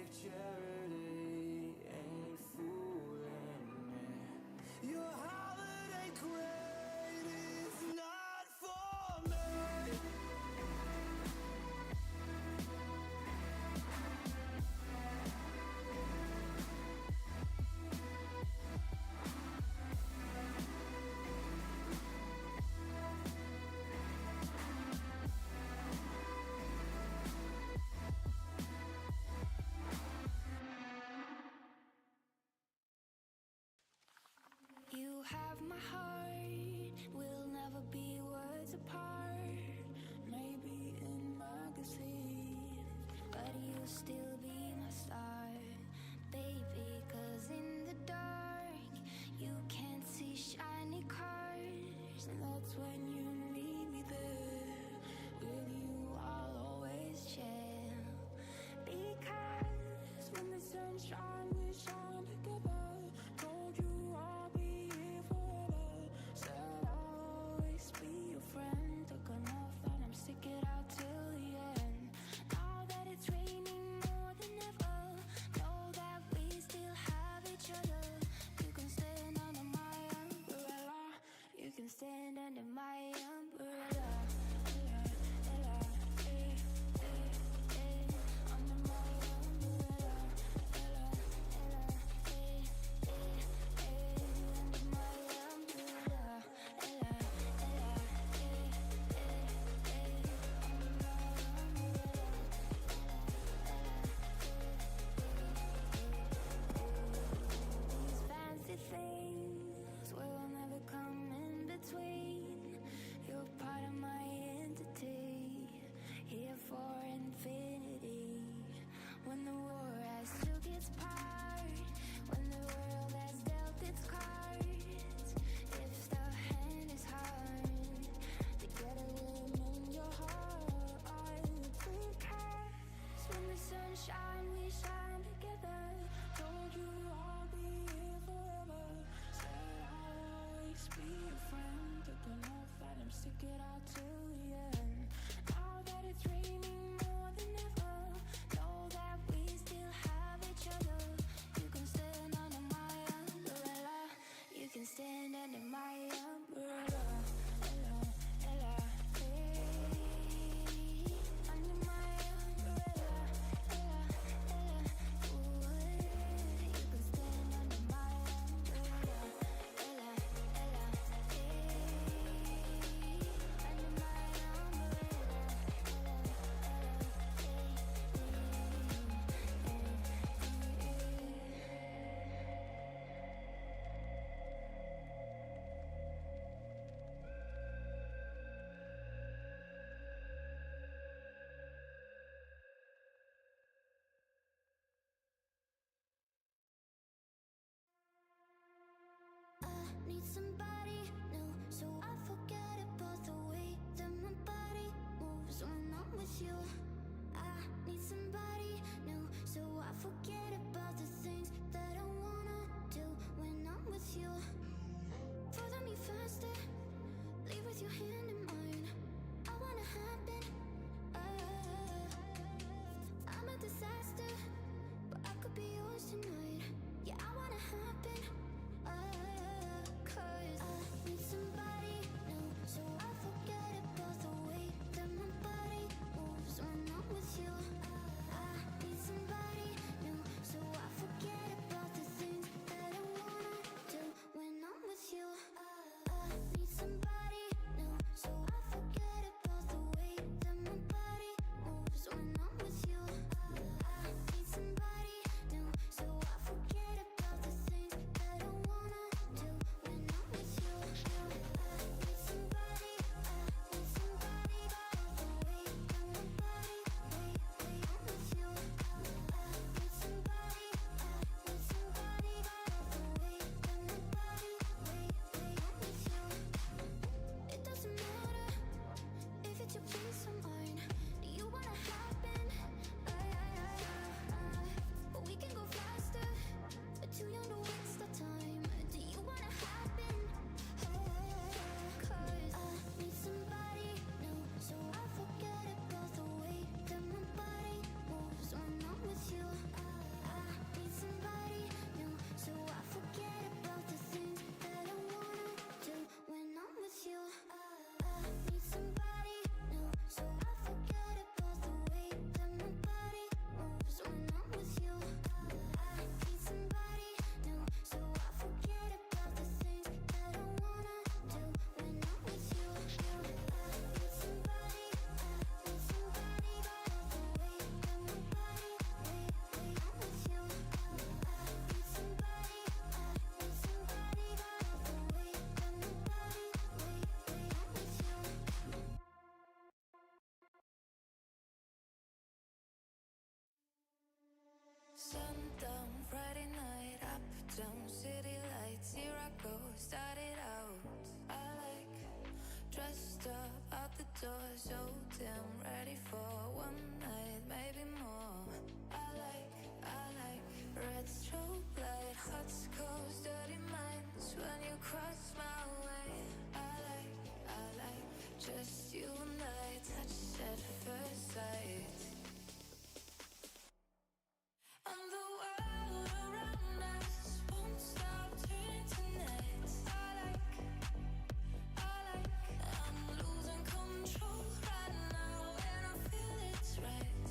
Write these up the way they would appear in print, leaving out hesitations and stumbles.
like charity ain't fooling me. Your holiday crate is not for me. You have my heart, we'll never be worlds apart. Maybe in magazines, but you'll still be my star, baby. 'Cause in the dark, you can't see shiny cars, and that's when you need me there. With you, I'll always chill. Because when the sun shines, we shine together. Told you I'll be here forever. Said I'll always be your friend. Took enough that I'm stick it out till the end. Now that it's raining more than ever, know that we still have each other. You can stand under my umbrella. You can stand under my umbrella. Ella, eh, eh, eh, under my umbrella. Ella, eh, eh, under my umbrella. Ella, eh, under my umbrella. These fancy things will never come in between. You're part of my entity, here for infinity. When the war has took its part, when the world has dealt its cards, if the hand is hard, together we'll mend your heart. Because when the sun shines, we shine together. Told you I'll be here forever. Said I'll always be your friend. Took enough that I'm stick it out till the end. Now that it's raining more than ever, know that we still have each other. You can stand under my umbrella. You can stand under my umbrella. Ella, Ella, eh, under my umbrella. Ella, Ella, ooh, you can stand under my umbrella. Ella, Ella, eh, under my umbrella. Ella, Down city lights, here I go, started out. I like dressed up out the door, so damn ready for one night, maybe more. I like red strobe light, hot scores, dirty minds when you cross my way. I like just you and I, touch at first sight. And the world around us won't stop turning tonight. I'm losing control right now, and I feel it's right.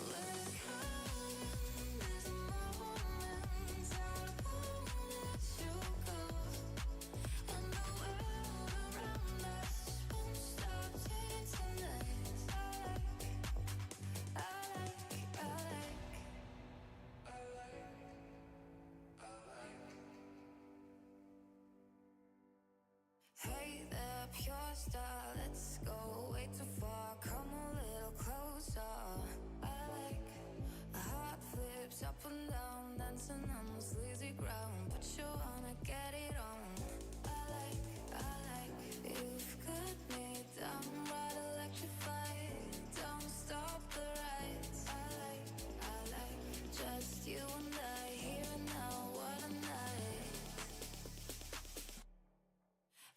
We're caught in this moment, I won't let you go. And the world around us won't stop turning tonight. Hey there, pure star, let's go way too far, come a little closer. I like hot flips up and down, dancing on the sleazy ground, but you wanna get it on. I like, you've got me downright electrified, don't stop the ride. I like, just you and I, here and now, what a night.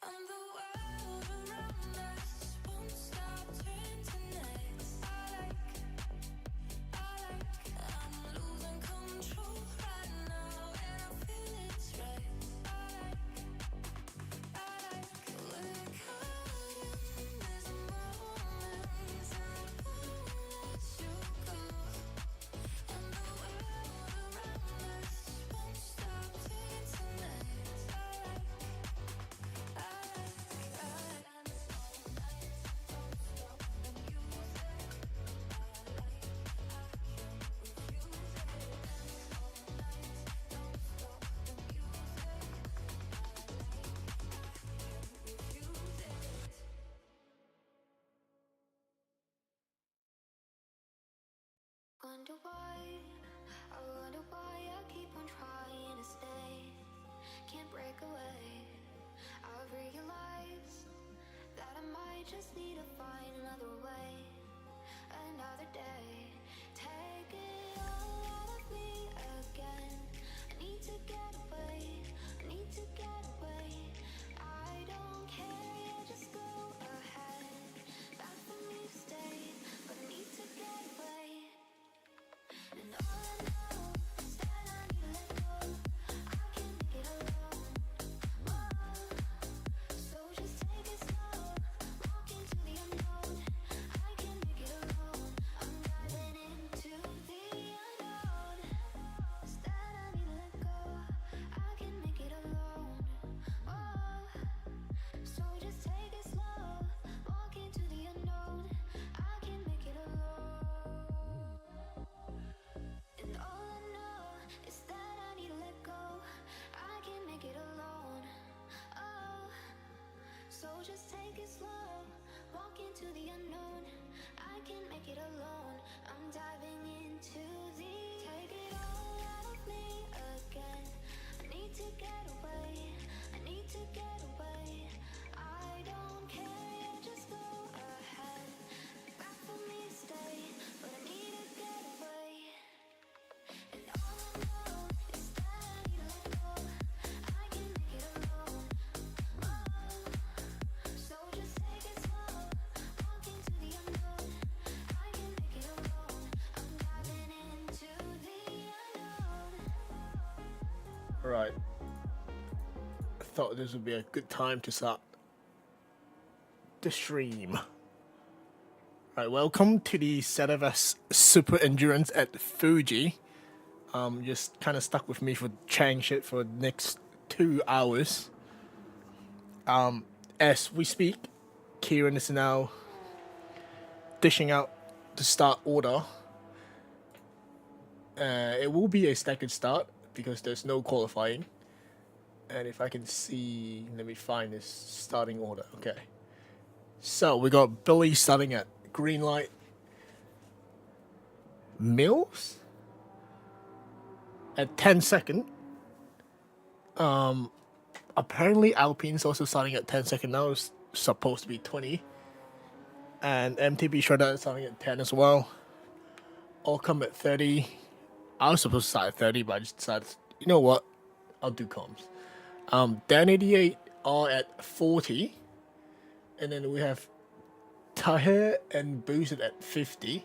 And the world around us won't stop turning tonight. I'm losing control right now, and I feel it's right. We're caught in this moment, I won't let you go. And the world around us won't stop turning tonight. I wonder why I keep on trying to stay, can't break away. I've realized that I might just need to find another way, another day. Take it all out of me again. I need to get away, I need to get away. I don't care, yeah, just go ahead. Bad for me to stay, but I need to get away. And all I know is that I need to let go. I can't make it alone. Whoa. So just take it slow, walk into the unknown. I can't make it alone. I'm diving into the unknown. Is that I need to let go. I can't make it alone. Whoa. So just take it slow, walk into the unknown. I can't make it alone. And all I know is that I need to let go. I can't make it alone. Oh, so just take it slow, walk into the unknown. I can't make it alone. I'm diving into the. Take it all out of me again. I need to get away, I need to get away. I don't care, yeah, just go ahead. Back for me to stay, but I need to get away. And all I know is that I need to let go. I can't make it alone. Oh, so just take it slow, walk into the unknown. I can't make it alone. I'm diving into the unknown. Right. I thought this would be a good time to start the stream. Right, welcome to the ZFS Super Endurance at Fuji. Just kind of stuck with me for chatting shit for the next 2 hours. As we speak, Kieran is now dishing out the start order. It will be a staggered start because there's no qualifying. And if I can see, let me find this starting order. Okay. So we got Billy starting at green light. Mills? at 10 second. Apparently Alpine's also starting at 10 second now. It's supposed to be 20. And MTB Shredder is starting at 10 as well. All come at 30. I was supposed to start at 30, but I just decided, you know what? I'll do comms. Dan 88 are at 40. And then we have Tahir and Boosted at 50.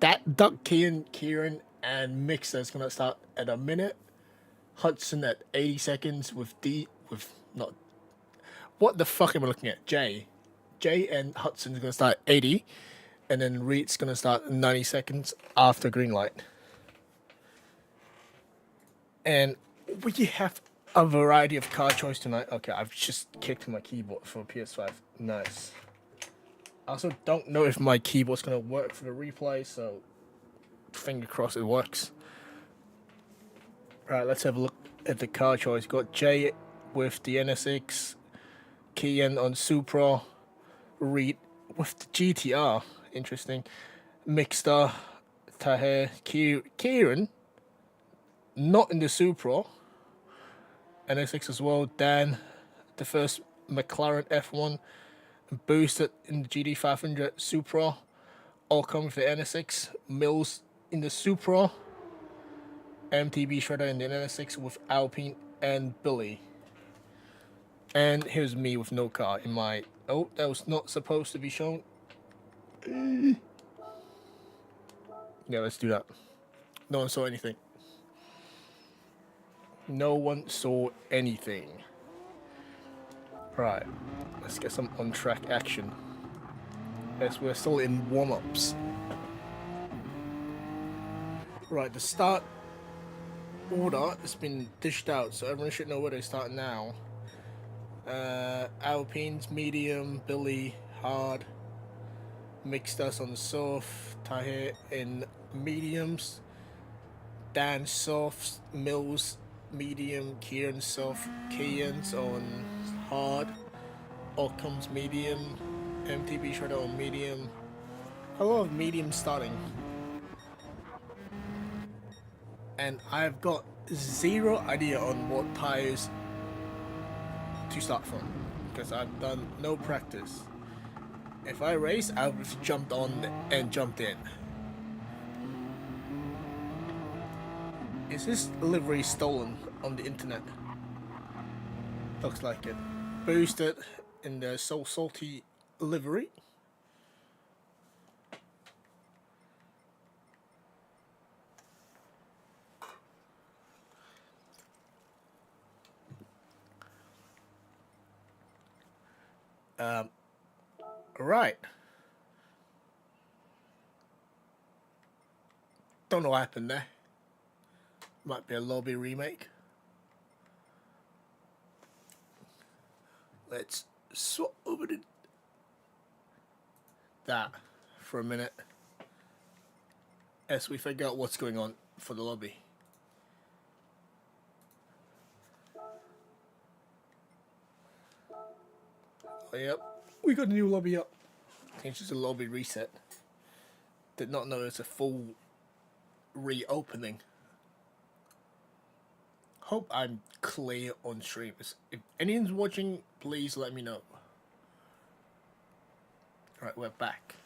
That Duck Kieran and Mixer is gonna start at a minute. Hudson at 80 seconds with not what the fuck am I looking at? Jay and Hudson's gonna start at 80, and then Reed's gonna start 90 seconds after green light. And we have a variety of car choice tonight. Okay, I've just kicked my keyboard for PS5. Nice. I also don't know if my keyboard's gonna work for the replay, so finger crossed it works. Right, let's have a look at the car choice. Got Jay with the NSX, Kian on Supra, Reed with the GTR. Interesting. Mixter, Tahir, Kieran, not in the Supra. NSX as well. Dan, the first McLaren F1, Boosted in the GT500 Supra. All come with the NSX. Mills in the Supra. MTB Shredder in the NSX with Alpine and Billy. And here's me with no car in my... Oh, that was not supposed to be shown. Yeah, let's do that. No one saw anything. No one saw anything. Right, let's get some on-track action. As we're still in warm-ups. Right, the start order has been dished out, so everyone should know where they start now. Alpines, medium, Billy, hard, Mixed us on soft, Tahir in mediums, Dan soft, Mills medium, Kieran soft, Kian's on hard, Occam's medium, MTB Shredder on medium. A lot of medium starting. And I've got zero idea on what tires to start from because I've done no practice. If I race, I would have jumped on and jumped in. Is this livery stolen on the internet? Looks like it. Boosted in the So Salty livery. Right. Don't know what happened there. Might be a lobby remake. Let's swap over to that for a minute as we figure out what's going on for the lobby. Oh, yep, we got a new lobby up. I think it's just a lobby reset. Did not know it's a full reopening. Hope I'm clear on streams. If anyone's watching, please let me know. Alright, we're back.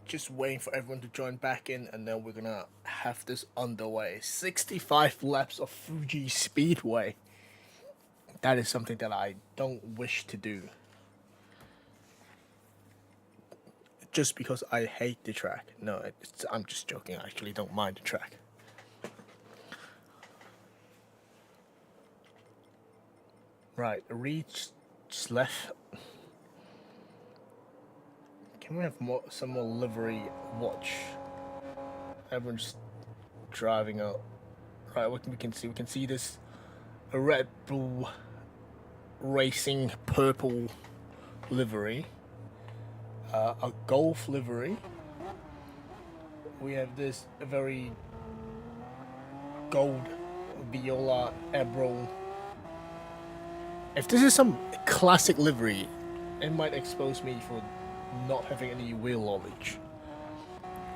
Just waiting for everyone to join back in, and then we're gonna have this underway. 65 laps of Fuji Speedway. That is something that I don't wish to do. Just because I hate the track. No, I'm just joking. I actually don't mind the track. Right, reach just left. Can we have some more livery watch? Everyone's driving out. Right, what we can see this a Red Bull Racing purple livery, a Golf livery. We have this very gold viola emerald. If this is some classic livery, it might expose me for not having any wheel knowledge.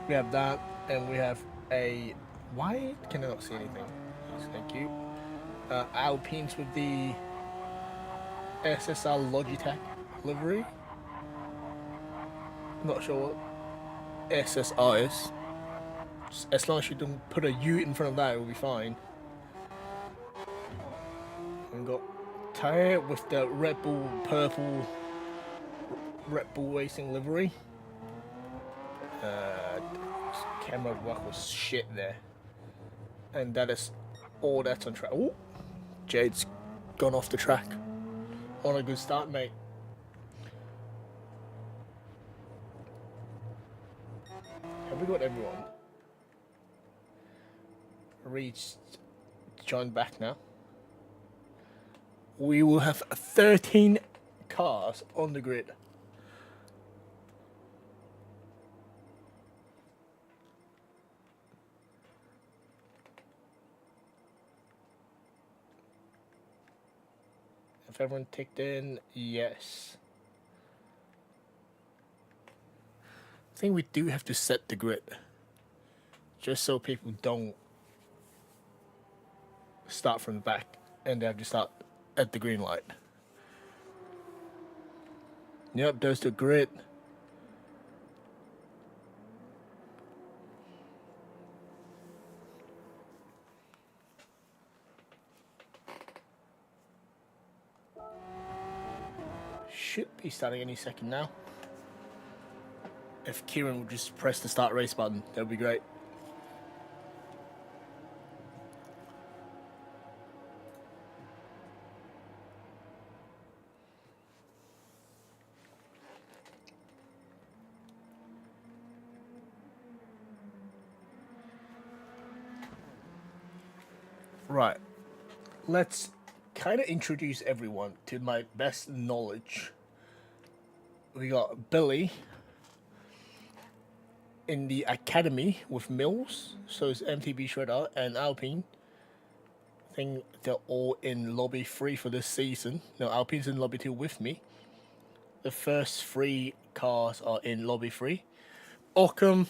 We have that, and we have a... Why can I not see anything? Yes, thank you. Alpines with the SSR Logitech livery. Not sure what SSR is. Just as long as you don't put a U in front of that, it will be fine. And got Tire with the Red Bull purple Red Bull Racing livery. Camera work was shit there. And that is all that's on track. Oh, Jade's gone off the track. On a good start, mate. Have we got everyone? Reached John back now. We will have 13 cars on the grid. If everyone ticked in, yes. I think we do have to set the grid. Just so people don't start from the back and they have to start at the green light. Yep, there's the grid. Should be starting any second now. If Kieran would just press the start race button, that would be great. Right, let's kind of introduce everyone to my best knowledge. We got Billy in the academy with Mills, so it's MTB Shredder and Alpine. I think they're all in lobby 3 for this season. No, Alpine's in lobby 2 with me. The first 3 cars are in lobby 3. Ockham,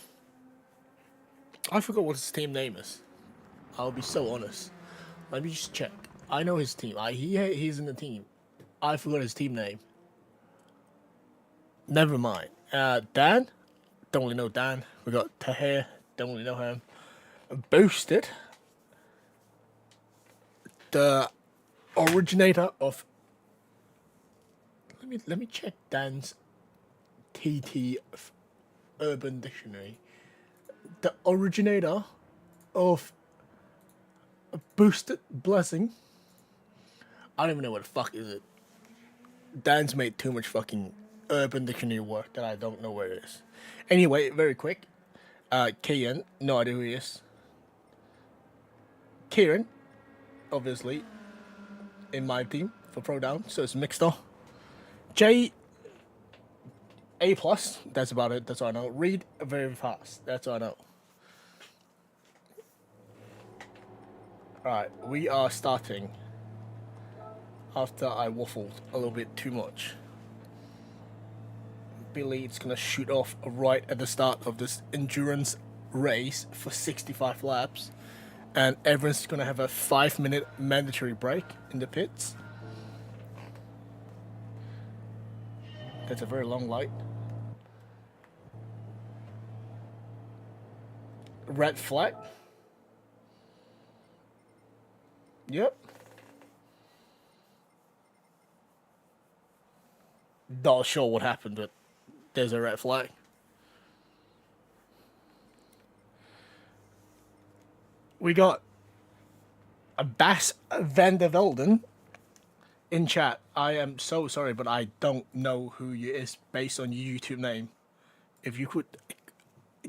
I forgot what his team name is. I'll be so honest. Let me just check. I know his team. He's in the team. I forgot his team name. Never mind. Dan? Don't really know Dan. We got Tahir. Don't really know him. Boosted. The originator of... Let me check Dan's TT Urban Dictionary. The originator of a Boosted Blessing. I don't even know what the fuck is it. Dan's made too much fucking Urban Dictionary work that I don't know where it is. Anyway, very quick. Kian, no idea who he is. Kieran, obviously, in my team for Pro Down, so it's Mixter. Jay, A+, that's about it, that's all I know. Read very fast, that's all I know. Alright, we are starting after I waffled a little bit too much. Billy is gonna shoot off right at the start of this endurance race for 65 laps, and everyone's gonna have a 5-minute mandatory break in the pits. That's a very long light. Red flag. Yep. Not sure what happened, but there's a red flag. We got a Bas van der Velden in chat. I am so sorry, but I don't know who you is based on your YouTube name. if you could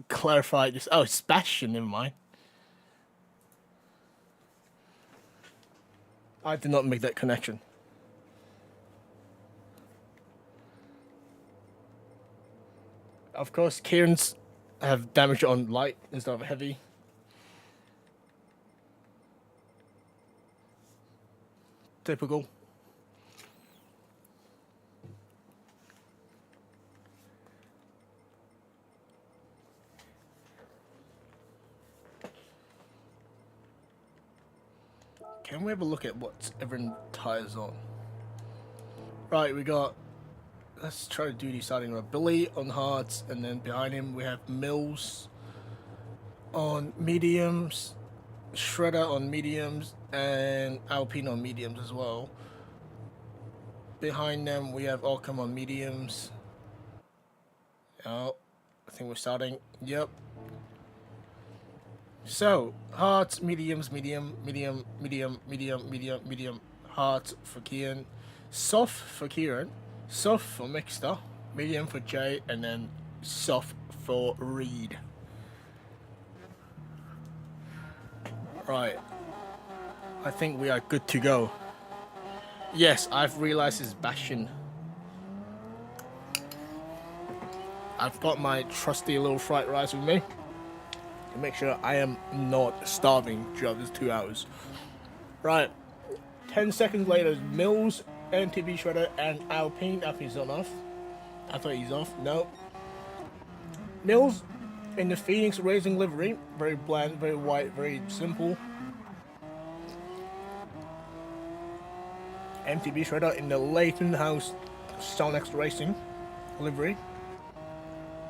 clarify this. Oh, it's Sebastian, never mind. I did not make that connection. Of course, Kieran's have damage on light instead of heavy. Typical. Can we have a look at what everyone tires on? Right, we got. Let's try to do these starting with Billy on hards, and then behind him we have Mills on mediums, Shredder on mediums, and Alpine on mediums as well. Behind them we have Ockham on mediums. Oh, I think we're starting. Yep. So, hards, mediums, medium, hards for Kieran, soft for Kieran, soft for Mixter, medium for Jay, and then soft for Reed. Right. I think we are good to go. Yes, I've realized it's Bastion. I've got my trusty little fried rice with me to make sure I am not starving throughout these 2 hours. Right. 10 seconds later, Mills, MTB Shredder, and Alpine. Alpine's not off. I thought he's off. No. Mills in the Phoenix Racing livery. Very bland, very white, very simple. MTB Shredder in the Leighton House Sonex Racing livery.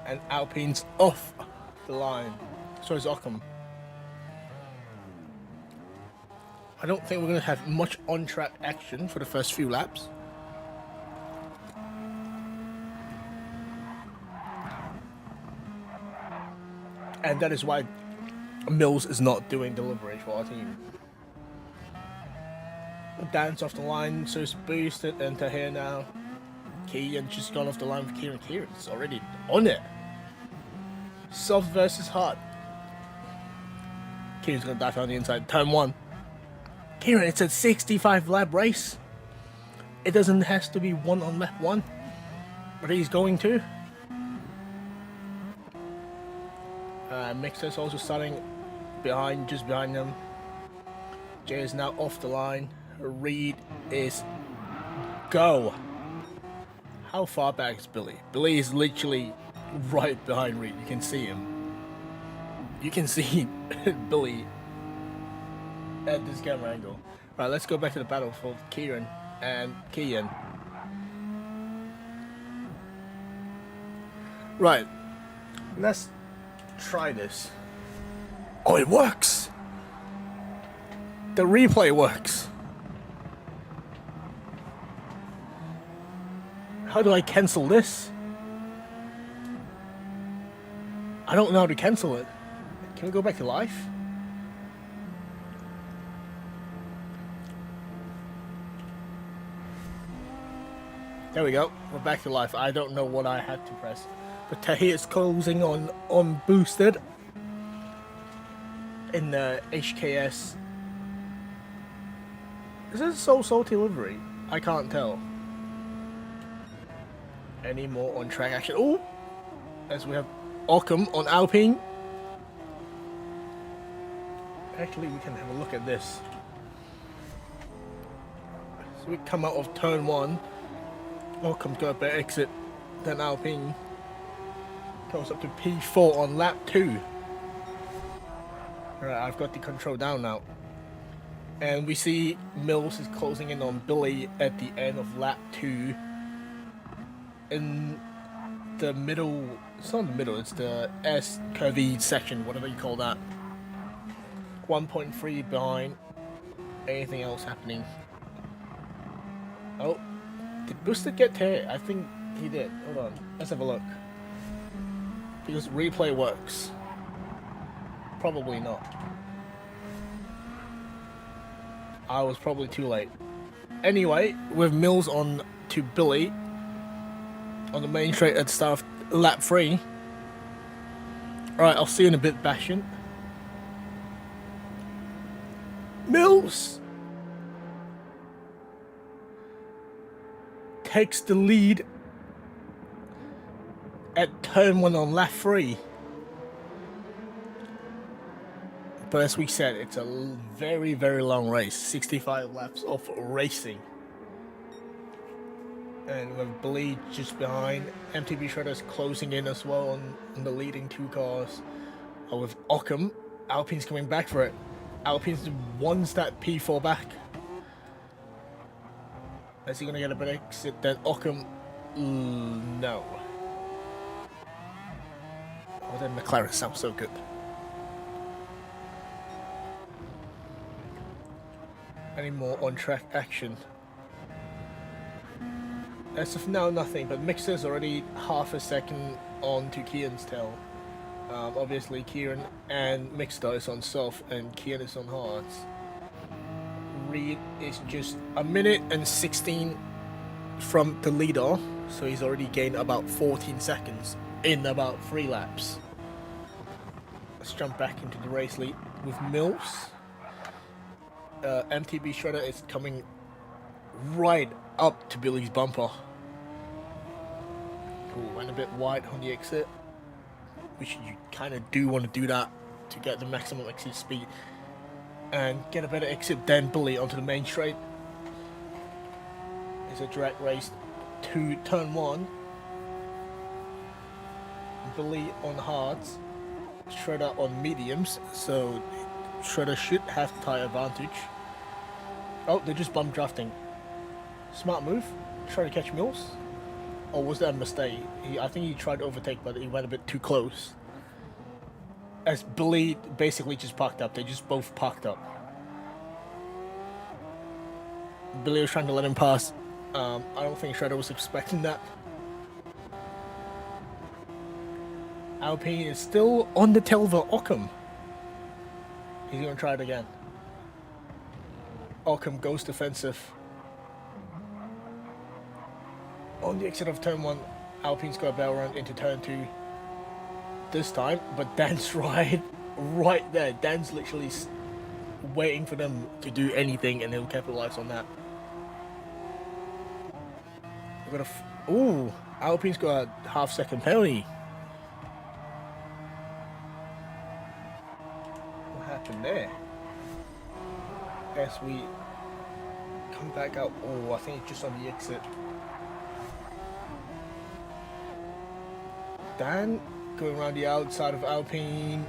And Alpine's off the line. So is Ockham. I don't think we're going to have much on-track action for the first few laps. And that is why Mills is not doing delivery for our team. Dan's off the line, so it's boosted into here now. Kieran just gone off the line with Kieran. Kieran's already on it. Soft versus hard. Kieran's gonna dive on the inside. Turn 1. Kieran, it's a 65 lap race. It doesn't have to be 1 on lap 1. But he's going to. Mixer's also starting behind, just behind them. Jay is now off the line. Reed is go. How far back is Billy? Billy is literally right behind Reed. You can see him. You can see Billy at this camera angle. Right, let's go back to the battle for Kieran and Kian. Right, let's try this. Oh, it works! The replay works. How do I cancel this? I don't know how to cancel it. Can we go back to life? There we go. We're back to life. I don't know what I had to press. But Tahi is closing on boosted in the HKS. Is this so salty livery? I can't tell. Any more on track action? Oh, as we have Ockham on Alpine. Actually, we can have a look at this. So we come out of turn 1. Ockham's got a better exit than Alpine. Goes up to P4 on lap 2. Alright, I've got the control down now. And we see Mills is closing in on Billy at the end of lap 2. In the middle, it's not the middle, it's the S curvy section, whatever you call that. 1.3 behind. Anything else happening? Oh, did Boosted get hit? I think he did. Hold on, let's have a look. Because replay works. Probably not. I was probably too late. Anyway, with Mills on to Billy on the main straight at the start of lap 3, Alright, I'll see you in a bit, Bastion. Mills takes the lead at turn 1 on lap 3. But as we said, it's a very, very long race. 65 laps of racing. And with Bleed just behind, MTB Shredder's closing in as well on the leading 2 cars. With Ockham, Alpine's coming back for it. Alpine's wants that P4 back. Is he going to get a better exit than Ockham? No. Oh, then McLaren sounds so good. Any more on-track action? As of now, nothing, but Mixer's already half a second on to Kian's tail. Obviously, Kieran and Mixter is on soft, and Kian is on hards. Reed is just a minute and 16 from the leader, so he's already gained about 14 seconds in about 3 laps. Let's jump back into the race lead with Mills. MTB Shredder is coming right up to Billy's bumper. Ooh, went a bit wide on the exit, which you kind of do want to do that to get the maximum exit speed and get a better exit than Billy onto the main straight. It's a direct race to turn 1. Billy on hards, Shredder on mediums, so Shredder should have the tyre advantage. Oh, they're just bump drafting. Smart move. Try to catch Mills. Or was that a mistake? I think he tried to overtake, but he went a bit too close. As Billy basically just parked up. They just both parked up. Billy was trying to let him pass. I don't think Shredder was expecting that. Alpine is still on the tail of Ockham. He's going to try it again. Ockham goes defensive. On the exit of turn 1, Alpine's got a bell run into turn 2 this time, but Dan's right there. Dan's literally waiting for them to do anything, and he'll capitalize on that. We've got ooh, Alpine's got a half-second penalty. What happened there? As we come back out. Oh, I think it's just on the exit. Dan going around the outside of Alpine.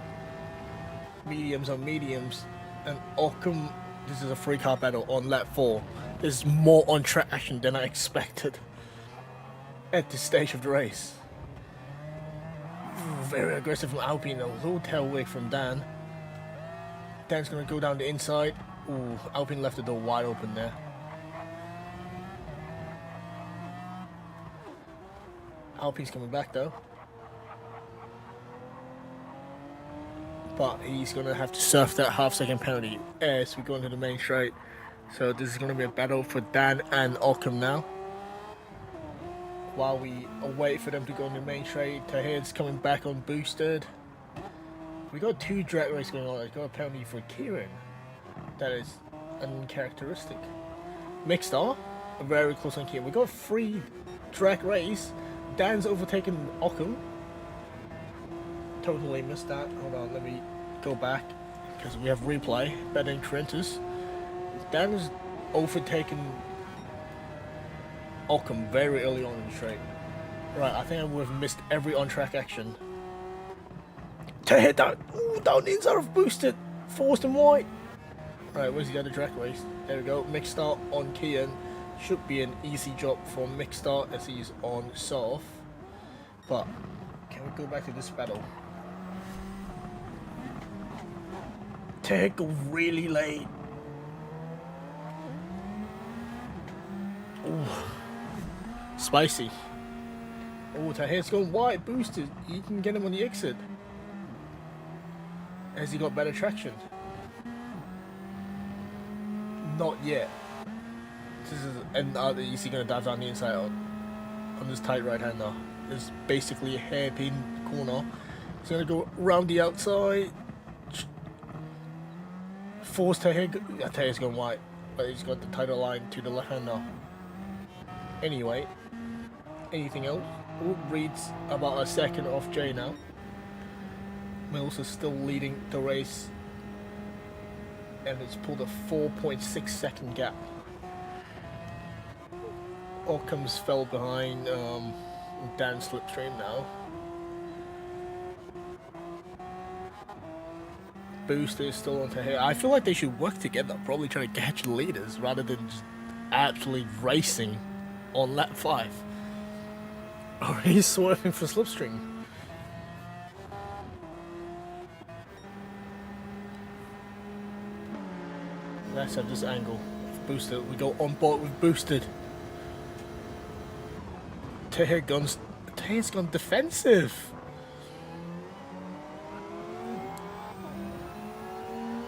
Mediums on mediums. And Ockham, this is a 3-car battle on lap 4. There's more on-track action than I expected at this stage of the race. Very aggressive from Alpine. A little tail wig from Dan. Dan's going to go down the inside. Ooh, Alpine left the door wide open there. Alpine's coming back though. But he's going to have to surf that half-second penalty as we go into the main straight. So this is going to be a battle for Dan and Ockham now. While we wait for them to go into the main straight, Tahir's coming back on boosted. We got 2 drag races going on. I got a penalty for Kieran. That is uncharacteristic. Mixed R, very close on Kieran. We got 3 drag race. Dan's overtaken Ockham. Totally missed that. Hold on, let me go back because we have replay. Better than Trentus. Dan has overtaken Ockham very early on in the straight. Right, I think I would have missed every on-track action. To hit down, ooh, down the inside of boosted, forced him wide. Right, where's the other drag race? There we go. Mixed start on Kian. Should be an easy job for Mixed start as he's on soft. But can we go back to this battle? Tag really late. Ooh. Spicy. Oh, Tahir's going wide, boosted. You can get him on the exit. Has he got better traction? Not yet. This is, and is he going to dive down the inside on this tight right hander? It's basically a hairpin corner. He's gonna go around the outside. Force Tahir. Yeah, Tahir's gone wide, but he's got the title line to the left hand now. Anyway, anything else? Ooh, Reed's about a second off Jay now. Mills is still leading the race, and it's pulled a 4.6 second gap. Occam's fell behind Dan's slipstream now. Booster is still on Tahir. I feel like they should work together, probably trying to catch the leaders rather than just absolutely racing on lap 5. Or he's swerving for slipstream. Let's have this angle. Booster, we go on board with boosted. Tahir's gone defensive.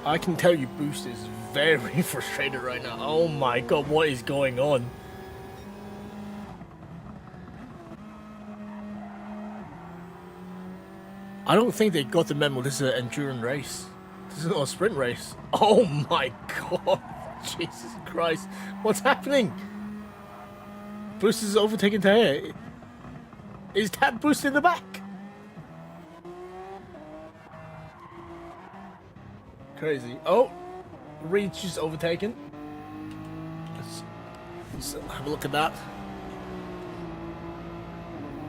I can tell you Booster is very frustrated right now. Oh my god, what is going on? I don't think they got the memo. This is an endurance race. This is not a sprint race. Oh my god. Jesus Christ. What's happening? Booster's overtaking Tahir. Is that Booster in the back? Crazy. Oh, Reed's just overtaken. Let's have a look at that.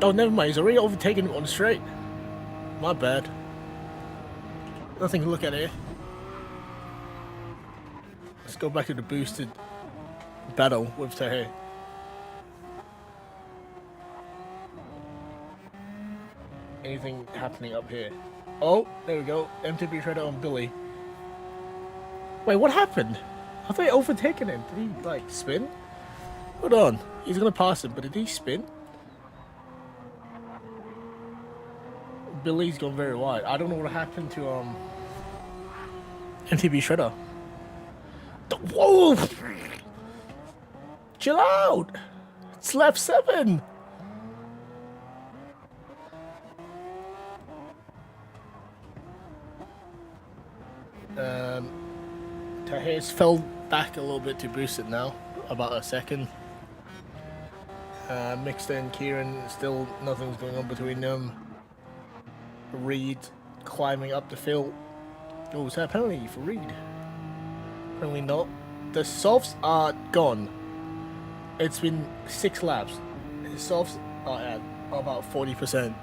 Oh, never mind. He's already overtaken on the straight. My bad. Nothing to look at here. Let's go back to the boosted battle with Tahir. Anything happening up here? Oh, there we go. MTB Shredder on Billy. Wait, what happened? I thought he overtaken him. Did he, like, spin? Hold on. He's gonna pass him, but did he spin? Billy's gone very wide. I don't know what happened to, MTB Shredder. Whoa! Chill out! It's lap 7! Tahir's fell back a little bit to boost it now, about a second. Mixed in Kieran, still nothing's going on between them. Reed climbing up the field. Oh, is that a penalty for Reed? Apparently not. The softs are gone. It's been 6 laps. The softs are at about 40%.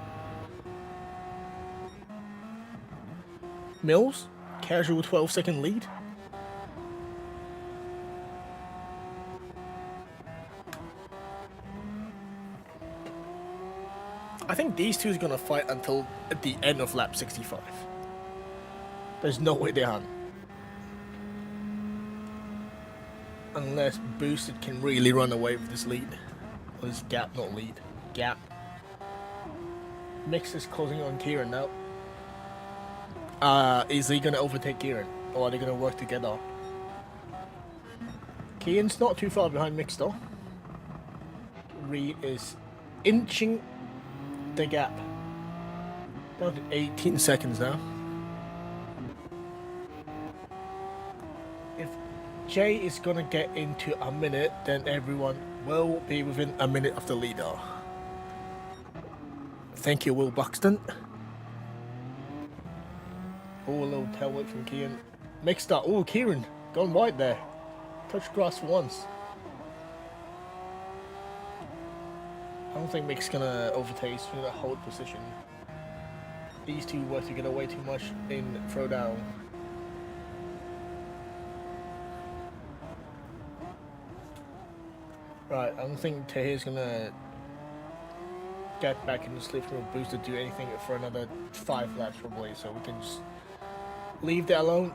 Mills, casual 12-second lead. I think these two is gonna fight until at the end of lap 65. There's no way they aren't. Unless Boosted can really run away with this lead. Or this gap, not lead. Gap. Mix is closing on Kieran now. Is he gonna overtake Kieran? Or are they gonna work together? Kieran's not too far behind Mix though. Reed is inching the gap. Down to 18 seconds now. If Jay is gonna get into a minute, then everyone will be within a minute of the leader. Thank you, Will Buxton. Oh, a little tail whip from Kieran. Mixed up. Oh, Kieran gone wide there. Touched grass for once. I don't think Mick's gonna overtake. He's gonna hold position. These two work together way too much in throwdown. Right, I don't think Tahir's gonna get back in the slipstream boost to do anything for another 5 laps probably, so we can just leave that alone.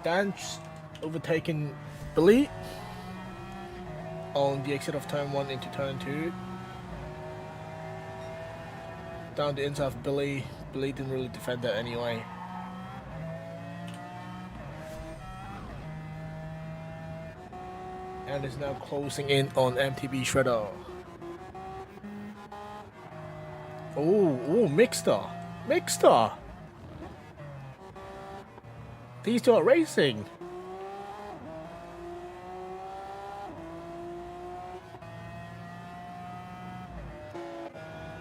Dan's overtaken Billy on the exit of turn 1 into turn 2. Down the inside of Billy. Billy didn't really defend that anyway. And is now closing in on MTB Shredder. Oh, Mixter. Mixstar. These two are racing.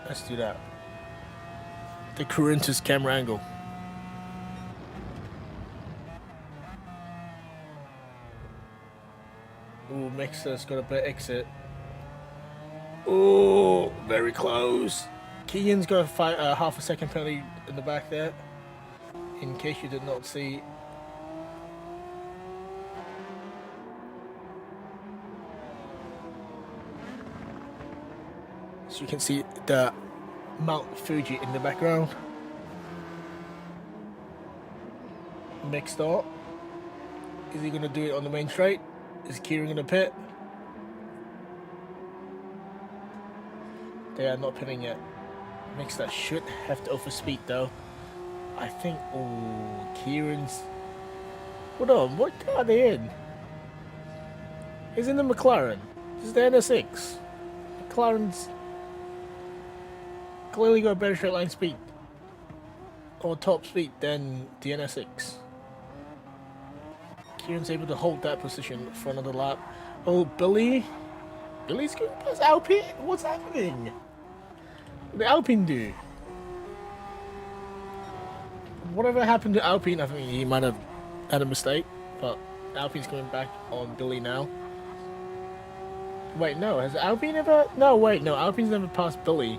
Let's do that. The Corinthus camera angle. Ooh, Mixer's got a bit exit. Ooh, very close. Keegan's got a half a second penalty in the back there. In case you did not see. So you can see the Mount Fuji in the background. Mixed up. Is he going to do it on the main straight? Is Kieran going to pit? They are not pitting yet. Mixed should have to overspeed though. I think. Oh, Kieran's. Hold on, what car are they in? He's in the McLaren. This is the NSX. McLaren's clearly got a better straight line speed or top speed than the NSX. Kieran's able to hold that position for another lap. Oh, Billy's going past Alpine? What's happening? What did Alpine do? Whatever happened to Alpine, I think he might have had a mistake, but Alpine's coming back on Billy now. Wait, no, has Alpine ever... No, wait, no, Alpine's never passed Billy.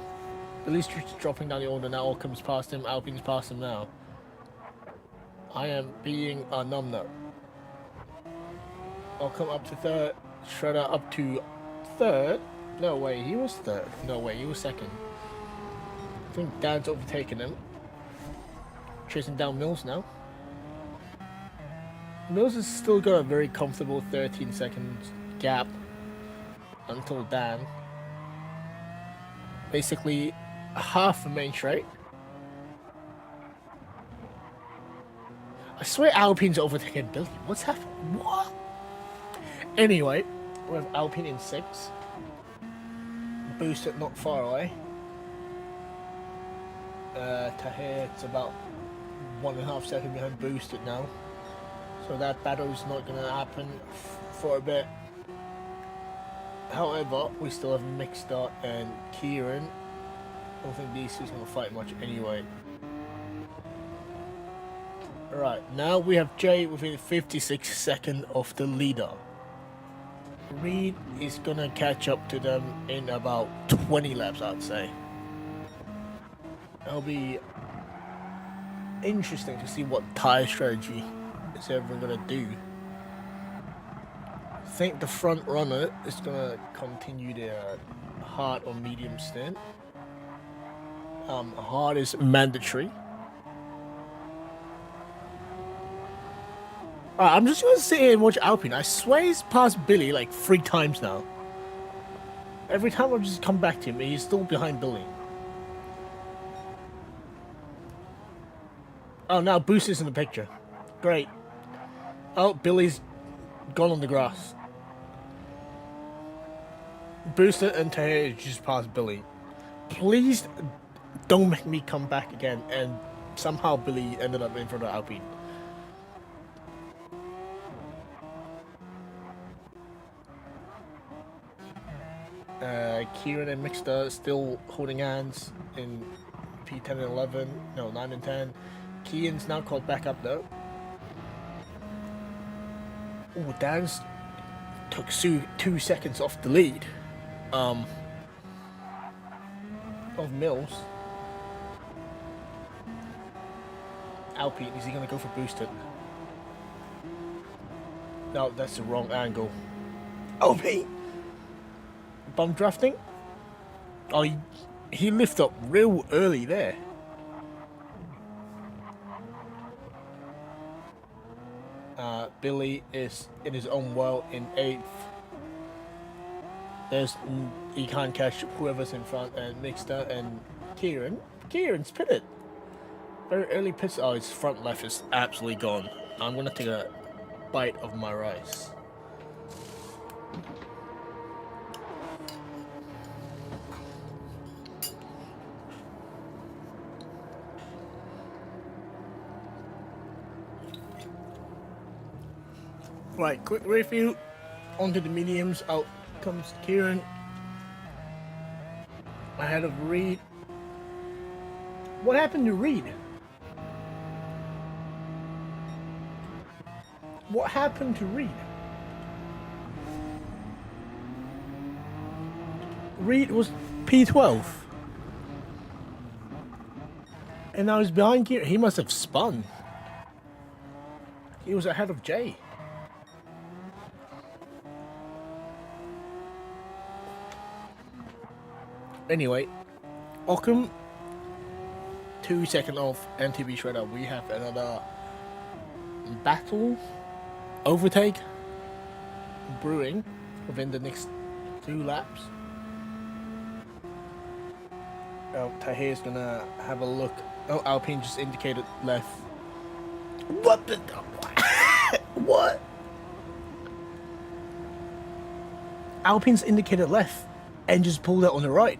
Billy's just dropping down the order now, all comes past him, Alpine's past him now. I am being a numbnut. I'll come up to third, Shredder up to third. No way, he was third. No way, he was second. I think Dan's overtaken him. Chasing down Mills now. Mills has still got a very comfortable 13 seconds gap until Dan. Basically, half a main straight. I swear Alpine's overtaken Billy. What's happening? What? Anyway, we have Alpine in 6. Boosted not far away. Tahir's about 1.5 seconds behind Boosted now. So that battle is not going to happen for a bit. However, we still have Mixstar and Kieran. I don't think these two are going to fight much anyway. Alright, now we have Jay within 56 seconds of the leader. Reed is going to catch up to them in about 20 laps, I'd say. It'll be interesting to see what tyre strategy is everyone going to do. I think the front runner is going to continue their hard or medium stint. Hard is mandatory. I'm just going to sit here and watch Alpine. I swear he's passed Billy like 3 times now. Every time I just come back to him, he's still behind Billy. Oh, now Boost is in the picture. Great. Oh, Billy's gone on the grass. Booster and Tahir just past Billy. Please don't make me come back again and somehow Billy ended up in front of Alpine. Kieran and Mixter still holding hands in P10 and 11. No, 9 and 10. Kean's now called back up though. Oh, Dan's took 2 seconds off the lead. Of Mills. Alpine, is he going to go for boosted? No, that's the wrong angle. Alpine! Bump drafting? Oh, he lifted up real early there. Billy is in his own world in 8th. He can't catch whoever's in front, and Mixter and Kieran. Kieran's pitted. Very early pits. Oh, his front left is absolutely gone. I'm gonna take a bite of my rice. Right, quick review. Onto the mediums. Out comes Kieran. Ahead of Reed. What happened to Reed? What happened to Reed? Reed was P12. And now he's behind Kieran. He must have spun. He was ahead of Jay. Anyway, Ockham, 2 seconds off MTB Shredder. We have another battle, overtake, brewing within the next 2 laps. Tahir's gonna have a look. Oh, Alpine just indicated left. What the? What? Alpine's indicated left and just pulled out on the right.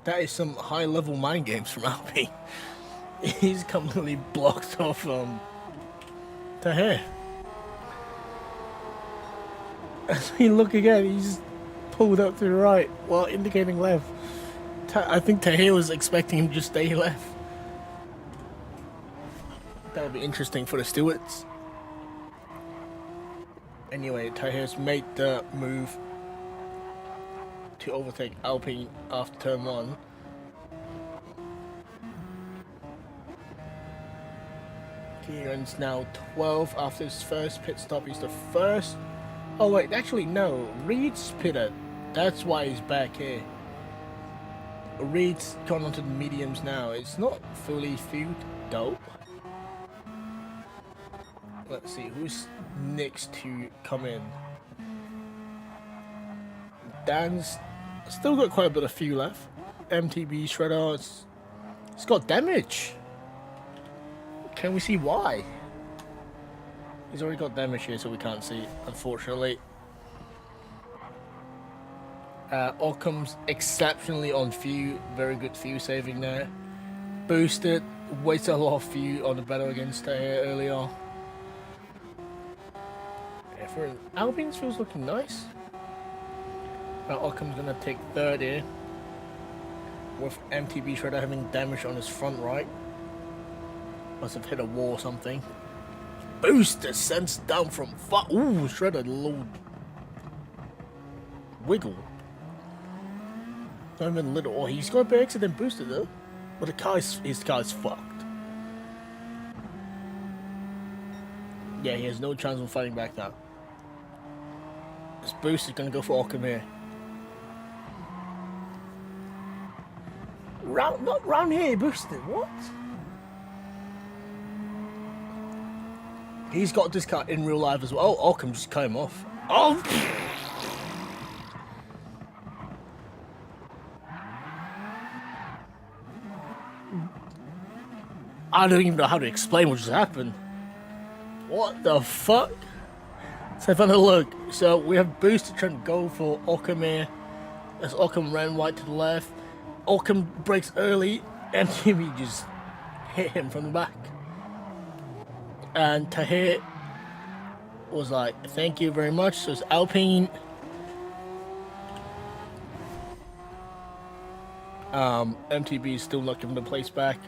That is some high-level mind games from Alpine. He's completely blocked off Tahir. As we look again, he's pulled out to the right while indicating left. I think Tahir was expecting him to just stay left. That would be interesting for the stewards. Anyway, Tahir's made the move to overtake Alpine after turn 1. Kieran's now 12 after his first pit stop. He's the first. Oh wait, actually no. Reed's pitted. That's why he's back here. Reed's gone onto the mediums now. It's not fully fueled though. Let's see who's next to come in. Dan's still got quite a bit of fuel left. MTB Shredder, it's got damage. Can we see why? He's already got damage here, so we can't see, unfortunately. Occam's exceptionally on fuel, very good fuel saving there. Boosted, wasted a lot of fuel on the battle against Tahir earlier. Yeah, for Alpine's fuel's looking nice. Now Occam's gonna take 3rd here, with MTB Shredder having damage on his front right. Must have hit a wall or something. Booster sends down from far. Ooh, Shredder, little wiggle. Not even little. Oh, he's got a bit accident boosted though. But his car's fucked. Yeah, he has no chance of fighting back now. This boost is gonna go for Occam here. Not round here, boosted. What? He's got this car in real life as well. Oh, Occam just cut him off. Oh! I don't even know how to explain what just happened. What the fuck? Let's have a look. So we have Booster trying to go for Occam here. As Occam ran right to the left. Occam breaks early and Timmy just hit him from the back. And Tahir was like, thank you very much. So it's Alpine. MTB is still not giving the place back.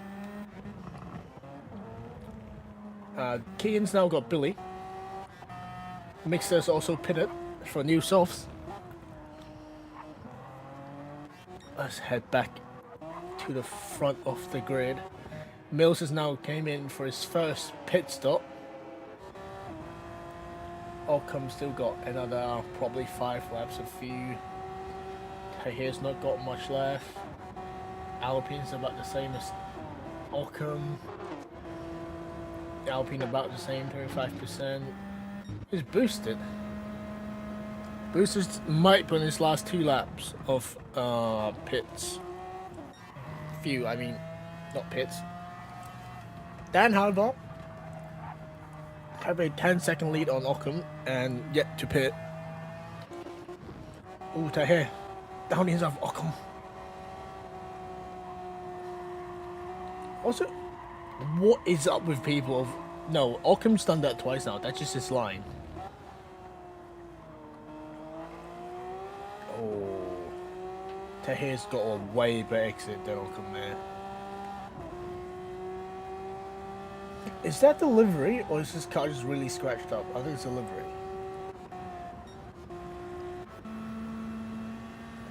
Kean's now got Billy. Mixer's also pitted for new softs. Let's head back to the front of the grid. Mills has now came in for his first pit stop. Occam still got another probably 5 laps of fuel. Tahir's not got much left. Alpine's about the same as Occam. Alpine about the same, 35%. He's boosted. Boosters might be on his last 2 laps of pits. Few, I mean, not pits. Dan, however, have a 10-second lead on Occam and yet to pit. Ooh, Tahir. Down the inside of Occam. Also, what is up with people No, Occam's done that twice now. That's just his line. Oh. Tahir's got a way better exit than Occam there. Is that delivery, or is this car just really scratched up? I think it's delivery.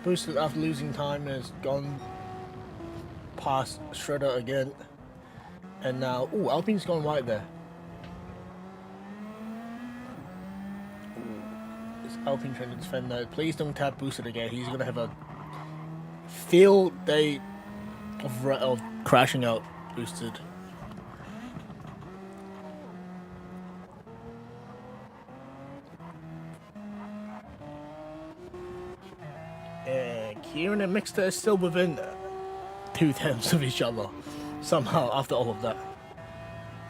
Boosted after losing time has gone past Shredder again. And now, ooh, Alpine's gone right there. Ooh, is Alpine trying to defend that? Please don't tap Boosted again. He's gonna have a field day of crashing out Boosted. Kieran and Mixter is still within 2/10 of each other somehow after all of that.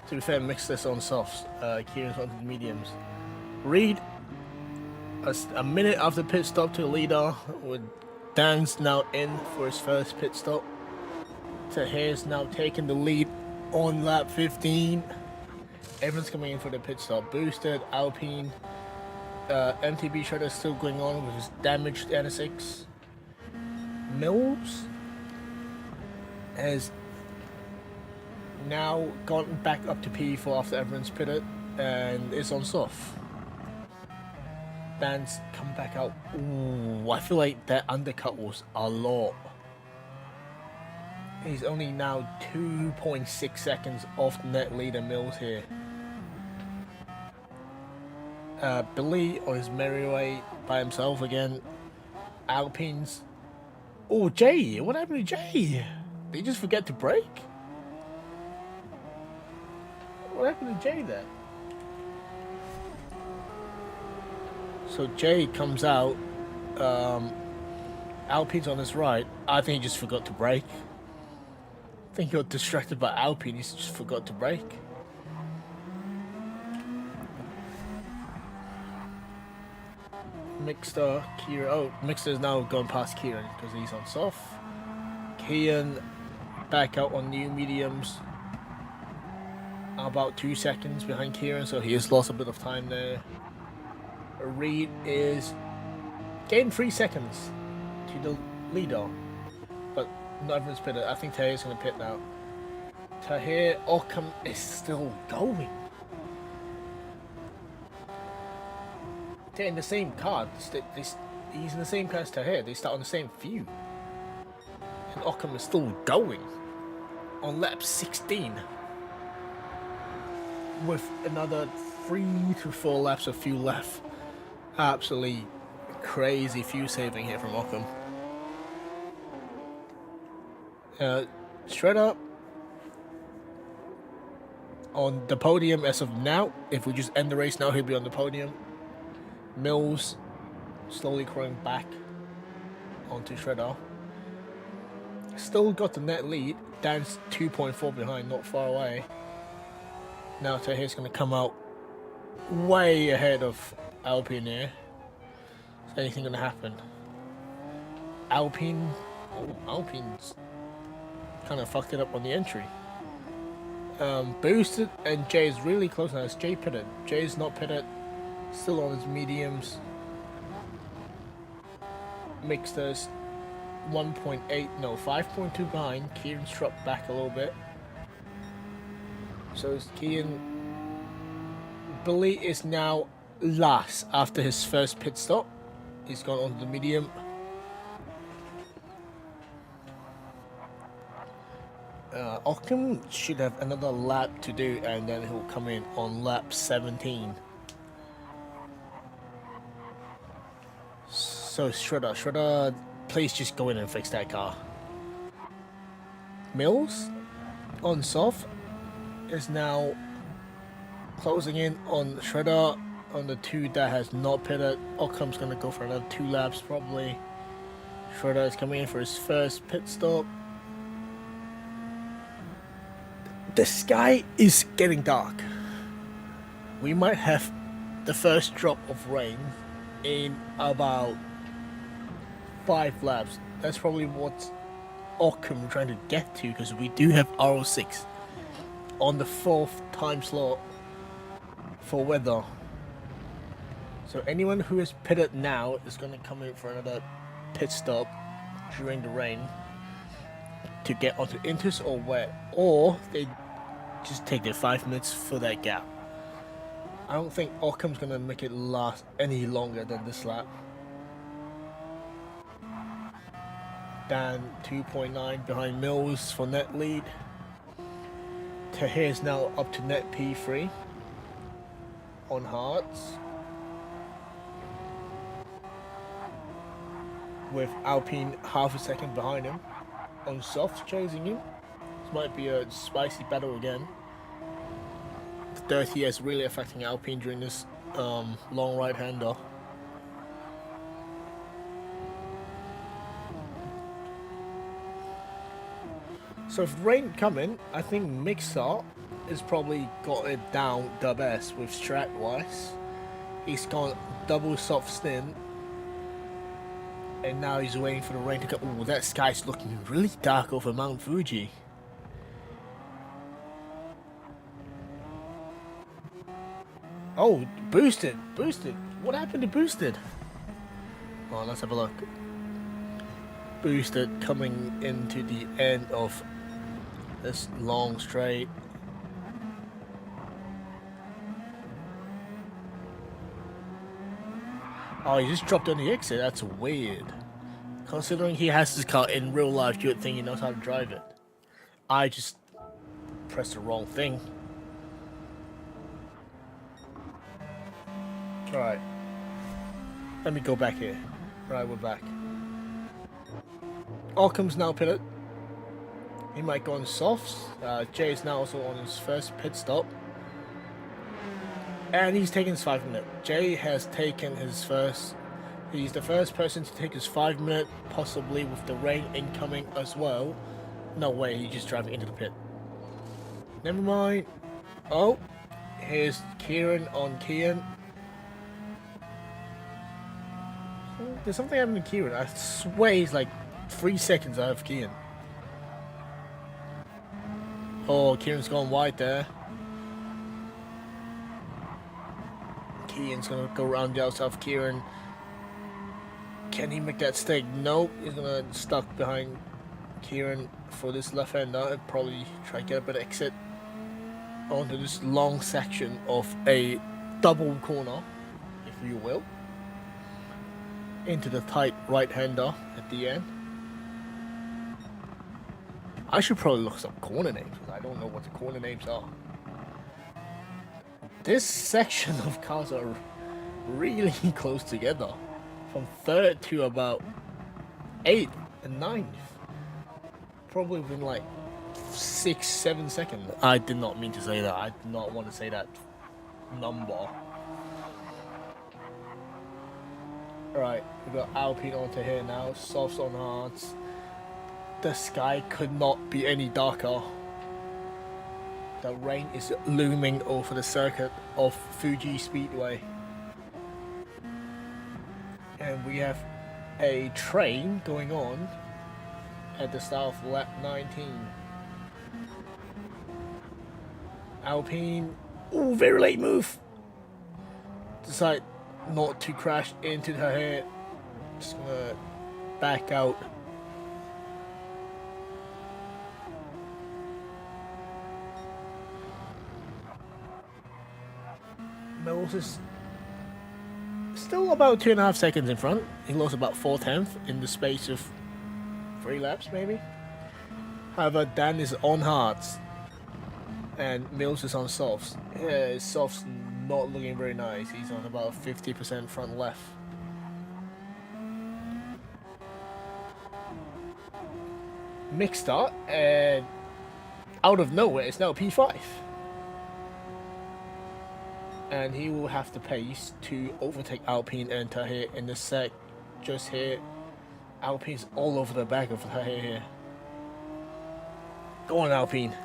To be fair, Mixter's on softs, Kieran's on the mediums. Reed, a minute after pit stop to the leader, with Dan's now in for his first pit stop. Tahir's now taking the lead on lap 15. Everyone's coming in for the pit stop. Boosted, Alpine, MTB Shredder is still going on with his damaged NSX. Mills has now gotten back up to P4 after everyone's pitted and is on soft. Dan's come back out. Ooh, I feel like that undercut was a lot. He's only now 2.6 seconds off net leader Mills here. Billy on his merry way by himself again. Alpine's. Oh, Jay! What happened to Jay? Did he just forget to brake? What happened to Jay there? So Jay comes out. Alpine's on his right. I think he just forgot to brake. I think he got distracted by Alpine. He just forgot to brake. Mixter, Kieran. Oh, Mixter's now gone past Kieran because he's on soft. Kieran back out on new mediums. About 2 seconds behind Kieran, so he has lost a bit of time there. Reed is getting 3 seconds to the leader, but not everyone's pitted. I think Tahir's going to pit now. Tahir, Occam is still going. They're in the same car. He's in the same car as Tahir. They start on the same few. And Occam is still going on lap 16. With another 3 to 4 laps of fuel left. Absolutely crazy fuel saving here from Occam. Shredder on the podium as of now. If we just end the race now, he'll be on the podium. Mills slowly crawling back onto Shredder. Still got the net lead. Dan's 2.4 behind, not far away. Now Tahir's going to come out way ahead of Alpine here. Is anything going to happen? Alpine's kind of fucked it up on the entry. Boosted and Jay's really close now. It's Jay pitted. Jay's not pitted. Still on his mediums. Mixers 5.2 behind. Kieran's dropped back a little bit. So Kieran. Billy is now last after his first pit stop. He's gone on the medium. Occam should have another lap to do, and then he'll come in on lap 17. So Shredder, please just go in and fix that car. Mills on soft is now closing in on Shredder on the 2 that has not pitted. Occam's gonna go for another 2 laps probably. Shredder is coming in for his first pit stop. The sky is getting dark. We might have the first drop of rain in about 5 laps. That's probably what Occam trying to get to, because we do have RO6 on the 4th time slot for weather. So anyone who is pitted now is going to come in for another pit stop during the rain to get onto inters or wet, or they just take their 5 minutes for that gap. I don't think Occam's going to make it last any longer than this lap. Dan 2.9 behind Mills for net lead. Tahir is now up to net P3 on hards, with Alpine half a second behind him. On softs chasing him. This might be a spicy battle again. The dirty is really affecting Alpine during this long right-hander. So if rain coming, I think Mixer has probably got it down the best with strat wise. He's gone double soft stint, and now he's waiting for the rain to come. Oh, that sky's looking really dark over Mount Fuji. Oh, boosted. What happened to boosted? Well, let's have a look. Boosted coming into the end of this long straight. Oh, he just dropped on the exit. That's weird. Considering he has this car in real life, you would think he knows how to drive it. I just pressed the wrong thing. Alright. Let me go back here. Right, we're back. Occam's now pitted. He might go on softs. Jay is now also on his first pit stop. And he's taken his 5 minute. Jay has taken his first. He's the first person to take his 5 minute, possibly with the rain incoming as well. No way, he's just driving into the pit. Never mind. Oh, here's Kieran on Kian. There's something happening to Kieran. I swear he's like 3 seconds out of Kian. Oh, Kieran's gone wide there. Kian's gonna go around the outside of Kieran. Can he make that stick? Nope. He's gonna stuck behind Kieran for this left hander and probably try to get a bit of exit onto this long section of a double corner, if you will, into the tight right hander at the end. I should probably look some corner names because I don't know what the corner names are. This section of cars are really close together, from 3rd to about 8th and 9th. Probably within like 6-7 seconds. I did not mean to say that. I did not want to say that number. Alright, we've got Alpine onto here now. Softs on hards. The sky could not be any darker. The rain is looming over the circuit of Fuji Speedway. And we have a train going on at the start of lap 19. Alpine, ooh, very late move. Decide not to crash into her head. Just gonna back out. Mills is still about 2.5 seconds in front. He lost about 4/10 in the space of 3 laps, maybe. However, Dan is on hards and Mills is on softs. Yeah, his softs not looking very nice. He's on about 50% front left. Mixed start, and out of nowhere, it's now P5. And he will have the pace to overtake Alpine and Tahir in the sec. Just here, Alpine's all over the back of Tahir here. Go on, Alpine.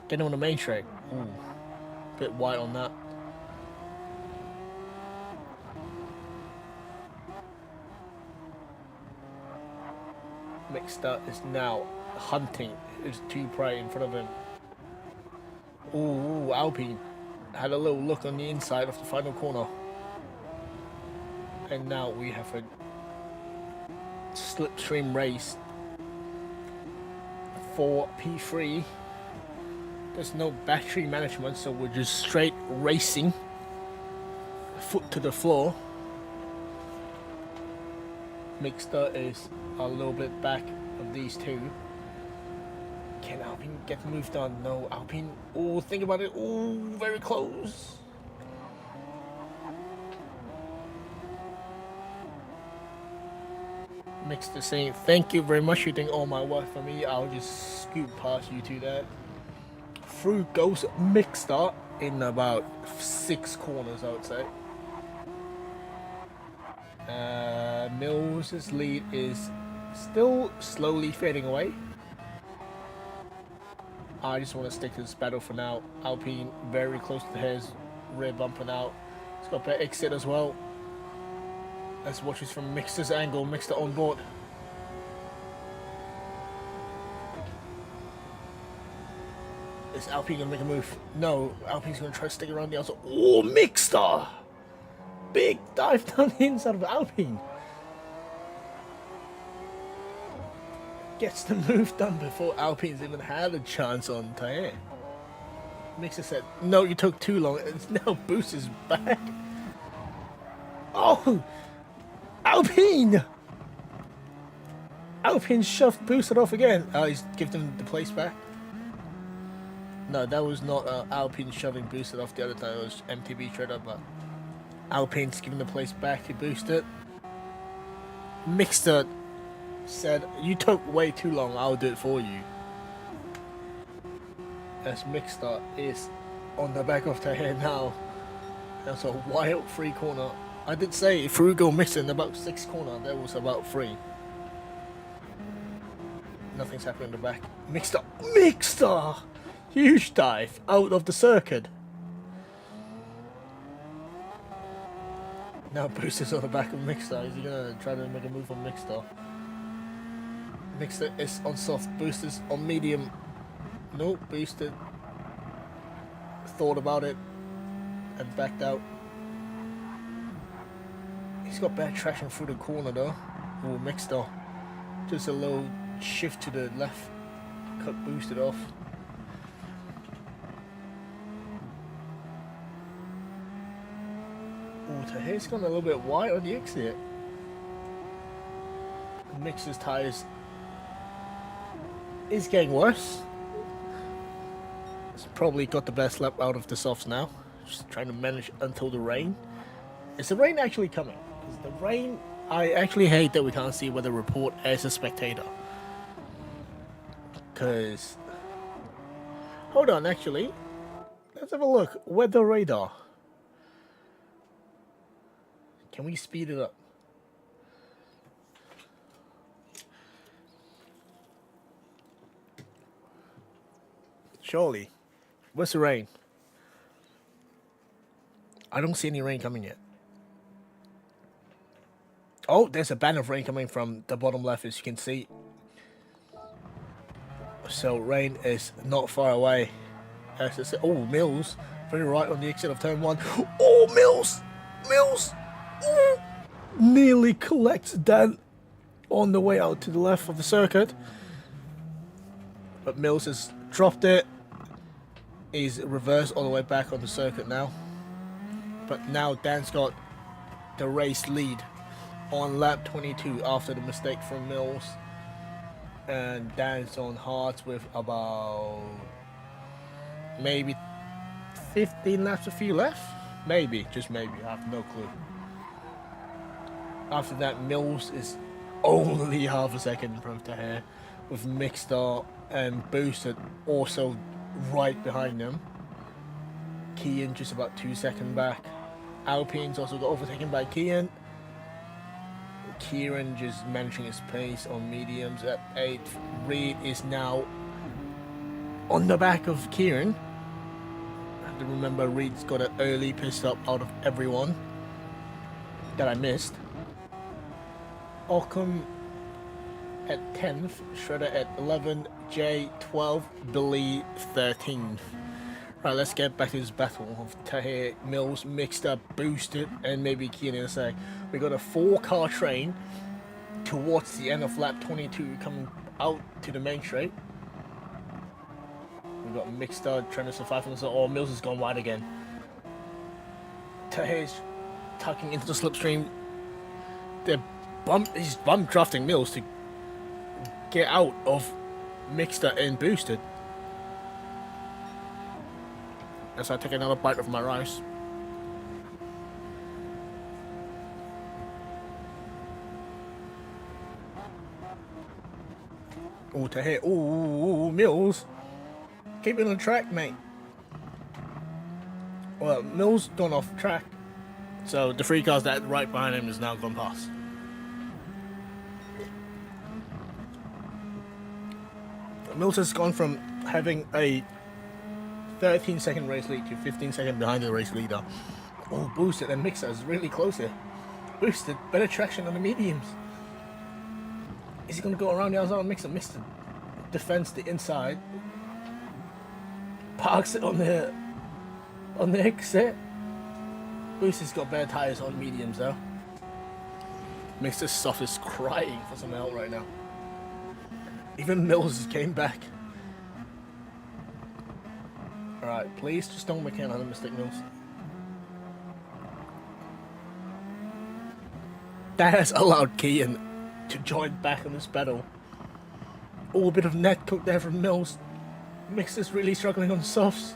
Get on the main track. Ooh, bit wide on that. Mixed is now hunting his two prey in front of him. Ooh, Alpine had a little look on the inside of the final corner. And now we have a slipstream race for P3. There's no battery management, so we're just straight racing, foot to the floor. Mixter is a little bit back of these two. Can Alpine get the move done? No, Alpine. Oh, think about it. Oh, very close. Mixter saying, thank you very much. You're doing all my work for me. I'll just scoot past you two there. Through goes Mixter in about 6 corners, I would say. Mills' lead is still slowly fading away. I just want to stick to this battle for now. Alpine very close to his, rear bumping out. He's got better exit as well. Let's watch this from Mixter's angle. Mixter on board. Is Alpine gonna make a move? No, Alpine's gonna try to stick around the outside. Oh, Mixter! Big dive down the inside of Alpine. Gets the move done before Alpine's even had a chance on Taher. Mixer said, no, you took too long. It's now Boost is back. Oh! Alpine! Alpine shoved Boosted off again. He's giving them the place back. No, that was not Alpine shoving Boosted off the other time. It was MTB Trader, but Alpine's giving the place back to Boosted. Mixter said, you took way too long, I'll do it for you. As Mixter is on the back of Taher now. That's a wild 3 corner. I did say if we go Mixter in about 6 corner, there was about 3. Nothing's happening in the back. Mixter! Mixter! Huge dive out of the circuit. Now Boost is on the back of Mixter. Is he gonna try to make a move on Mixter? Mixter is on soft. Boost is on medium. Nope, Boosted thought about it and backed out. He's got bad traction through the corner though. Oh, Mixter. Just a little shift to the left. Cut Boosted off. Oh, Taher's gone a little bit wide on the exit. Mixer's tyres is getting worse. It's probably got the best lap out of the softs now. Just trying to manage until the rain. Is the rain actually coming? Because the rain, I actually hate that we can't see weather report as a spectator. Because, hold on, actually, let's have a look. Weather radar. Can we speed it up? Surely. Where's the rain? I don't see any rain coming yet. Oh, there's a band of rain coming from the bottom left, as you can see. So rain is not far away. As I said, oh, Mills, very right on the exit of turn 1. Oh, Mills! Mills! Oh, nearly collects Dan on the way out to the left of the circuit. But Mills has dropped it. He's reversed all the way back on the circuit now. But now Dan's got the race lead on lap 22 after the mistake from Mills. And Dan's on hards with about maybe 15 laps of fuel left. Maybe, just maybe, I have no clue. After that, Mills is only half a second in front of Taher, with Mixter and Boosted also right behind them. Kian just about 2 seconds back. Alpine's also got overtaken by Kian. Kieran just managing his pace on mediums at 8th. Reed is now on the back of Kieran. I have to remember Reed's got an early pit stop out of everyone that I missed. Ockham at 10th, Shredder at 11th, Jay 12th, Billy 13th. Right, let's get back to this battle of Tahir, Mills, Mixer, Boosted, and maybe Keenan in a sec. We got a 4-car train towards the end of lap 22 coming out to the main straight. We got Mixer trying to survive from this. Oh, Mills has gone wide again. Tahir's tucking into the slipstream. He's bump drafting Mills to get out of Mixer and Boosted. As I take another bite of my rice. Oh, Tahir. Oh, Mills. Keep it on track, mate. Well, Mills gone off track. So the 3 cars that right behind him is now gone past. Mills has gone from having a 13-second race lead to 15-second behind the race leader. Oh, Boosted and Mixer is really close here. Boosted, better traction on the mediums. Is he going to go around the outside on Mixer? Mixer defends the inside. Parks it on the exit. Boosted's got better tyres on mediums though. Mixer's soft is crying for some help right now. Even Mills came back. Alright, please just don't make another mistake, Mills. That has allowed Kean to join back in this battle. Oh, a bit of net cook there from Mills. Mixer's really struggling on softs.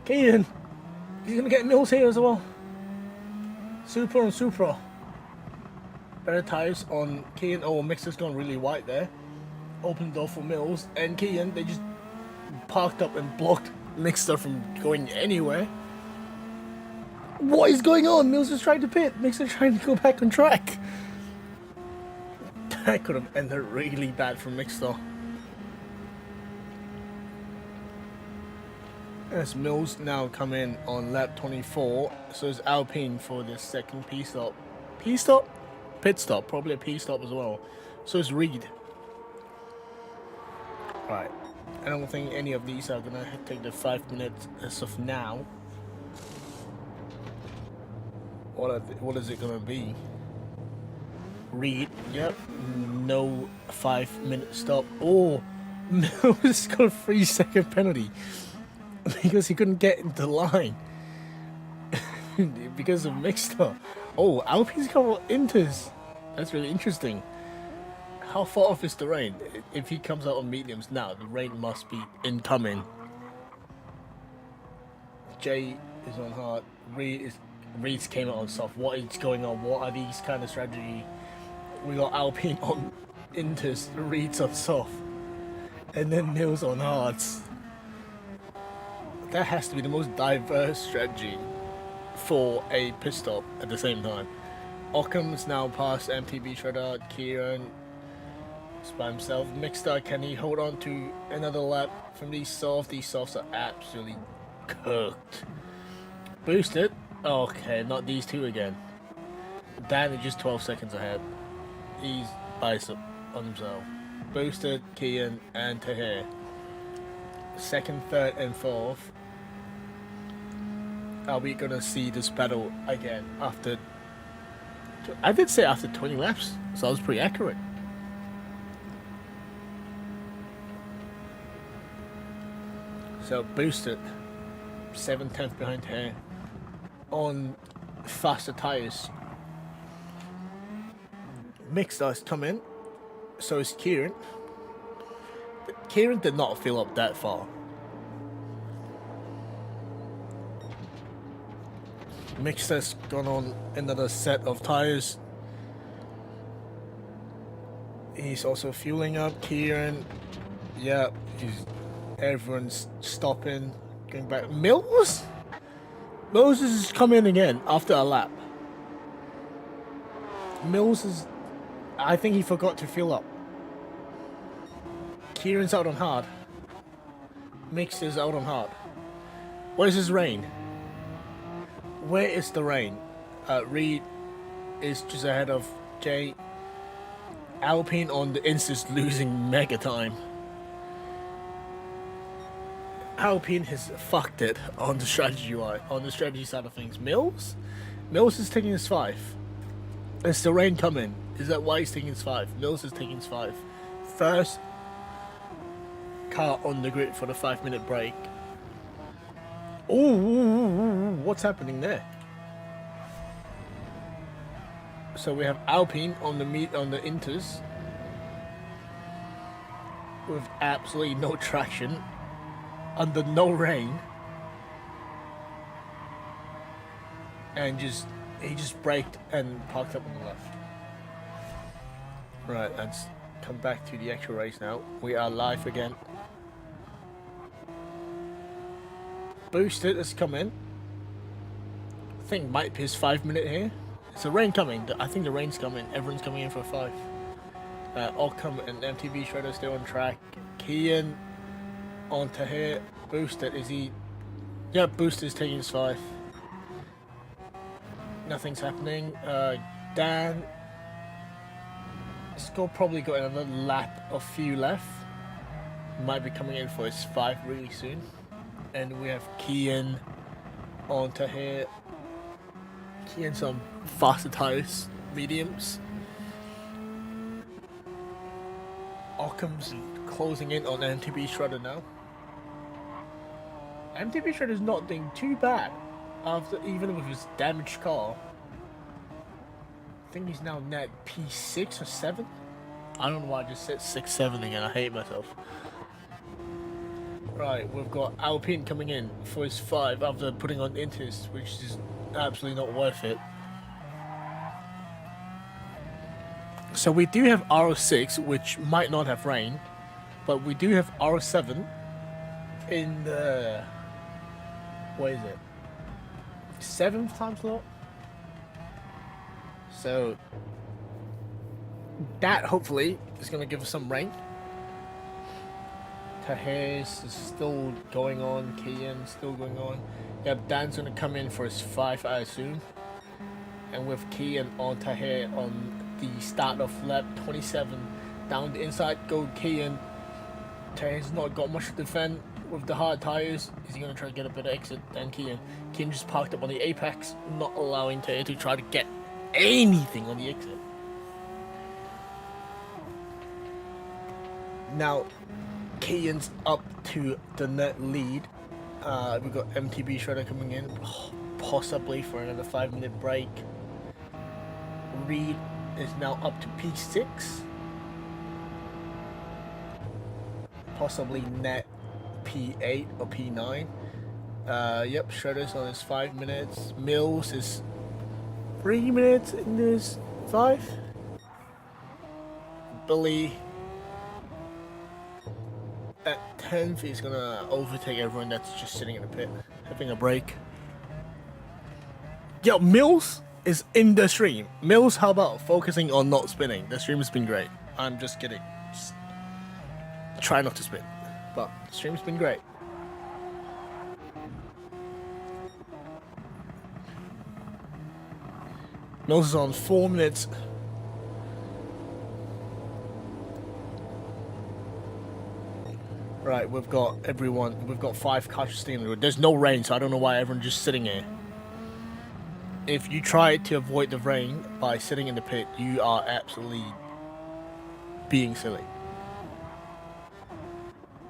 Kean! He's gonna get Mills here as well. Super on Supra. Better tyres on Kean. Oh, Mixer's gone really wide there. Open door for Mills and Kean. They just parked up and blocked Mixer from going anywhere. What is going on? Mills is trying to pit. Mixer trying to go back on track. That could have ended really bad for Mixer. As Mills now come in on lap 24, so it's Alpine for the second P-stop. P-stop? Pit stop, probably a P-stop as well. So it's Reed. Right, I don't think any of these are gonna take the 5 minutes as of now. What is it gonna be? Reed, yep, no 5-minute stop. Oh, Mills got a 3-second penalty because he couldn't get into line because of Mixer. Oh, Alpine's got inters. That's really interesting. How far off is the rain? If he comes out on mediums now, the rain must be incoming. Jay is on hard. Reed's came out on soft. What is going on? What are these kind of strategy? We got Alpine on inters, Reed's on soft, and then Mills on hards. That has to be the most diverse strategy for a pit stop at the same time. Occam's now past MTB Shredder. Kieran is by himself. Mixer, can he hold on to another lap from these softs? These softs are absolutely cooked. Boosted. Okay, not these two again. Dan is just 12 seconds ahead. He's bicep on himself. Boosted, Kian, and Tahir. Second, third, and fourth. Are we gonna see this battle again after? I did say after 20 laps, so I was pretty accurate. So Boosted, 7/10 behind Tahir on faster tires. Mixed has come in, so is Kieran. Kieran did not fill up that far. Mixed has gone on another set of tires. He's also fueling up. Kieran, yeah, everyone's stopping, going back. Mills has come in again after a lap. Mills is, I think he forgot to fill up. Kieran's out on hard. Mix is out on hard. Where's his rain? Where is the rain? Reed is just ahead of Jay. Alpine on the Instas losing mega time. Alpine has fucked it on the strategy side of things. Mills is taking his 5. Is the rain coming? Is that why he's taking his 5? Mills is taking his 5. First car on the grid for the 5-minute break. Oh, what's happening there? So we have Alpine on the Inters with absolutely no traction under no rain, and he just braked and parked up on the left. Right, let's come back to the actual race now. We are live again. Boosted has come in. I think might be his 5-minute here. Is the rain coming? I think the rain's coming. Everyone's coming in for a 5. Ockham and MTB Shredder still on track. Kian onto here. Boosted, is he? Yeah, Boosted is taking his 5. Nothing's happening. Dan still probably got another lap of few left. Might be coming in for his 5 really soon. And we have Kian onto here. Kian's on faster tires, mediums. Ockham's closing in on MTB Shredder now. MTB Shredder's not doing too bad after, even with his damaged car. I think he's now net P6 or 7. I don't know why I just said 6, 7 again. I hate myself. Right, we've got Alpine coming in for his 5 after putting on Inters, which is absolutely not worth it. So we do have R6, which might not have rain, but we do have R7 in the, what is it, 7th time slot? So that hopefully is going to give us some rain. Tahir's is still going on, Kian still going on. Yep, Dan's going to come in for his 5, I assume. And with Kian on Tahir on the start of lap 27, down the inside go Kian. Tahir's not got much to defend with the hard tires. Is he going to try to get a better exit than Kian? Kian just parked up on the apex, not allowing Tahir to try to get anything on the exit. Now, Kian's up to the net lead. We've got MTB Shredder coming in, possibly for another 5-minute break. Reed is now up to P6. Possibly net P8 or P9. Yep, Shredder's on his 5 minutes. Mills is 3 minutes in this 5. Billy at 10th, he's gonna overtake everyone that's just sitting in the pit, having a break. Yo, Mills is in the stream. Mills, how about focusing on not spinning? The stream has been great. I'm just kidding. Just try not to spin. But the stream's been great. Mills is on 4 minutes. Right, we've got everyone. We've got 5 cars sitting in the road. There's no rain, so I don't know why everyone's just sitting here. If you try to avoid the rain by sitting in the pit, you are absolutely being silly.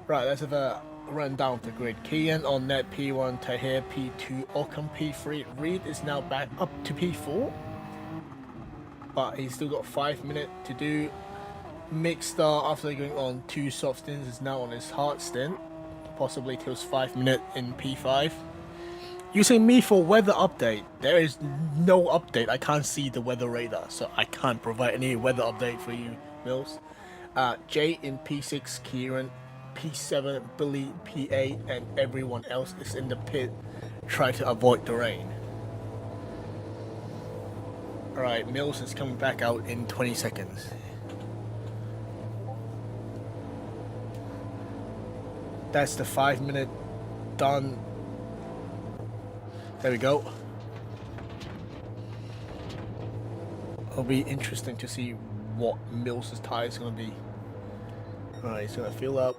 Right, let's have a run down the grid. Kian on net P1, Tahir P2, Ockham P3. Reed is now back up to P4, but he's still got 5 minutes to do. Mixstar, after going on 2 soft stints, is now on his hard stint, possibly till his 5 minutes in P5. Using me for weather update. There is no update. I can't see the weather radar, so I can't provide any weather update for you, Mills. Jay in P6, Kieran P7, Billy P8, and everyone else is in the pit. Try to avoid the rain. Alright, Mills is coming back out in 20 seconds. That's the 5 minute done. There we go. It'll be interesting to see what Mills' tire is going to be. Alright, he's going to fill up.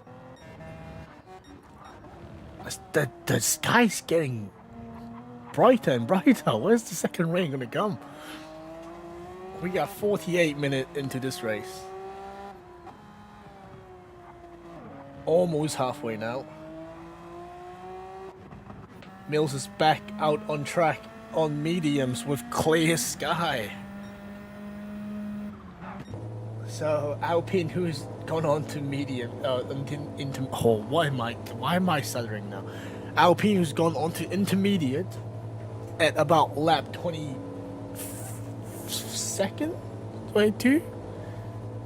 The sky's getting brighter and brighter. Where's the second rain going to come? We got 48 minutes into this race. Almost halfway now. Mills is back out on track on mediums with clear sky. So Alpine, who's gone on to medium, into why am I stuttering now? Alpine, who's gone on to intermediate at about lap 22nd, 22,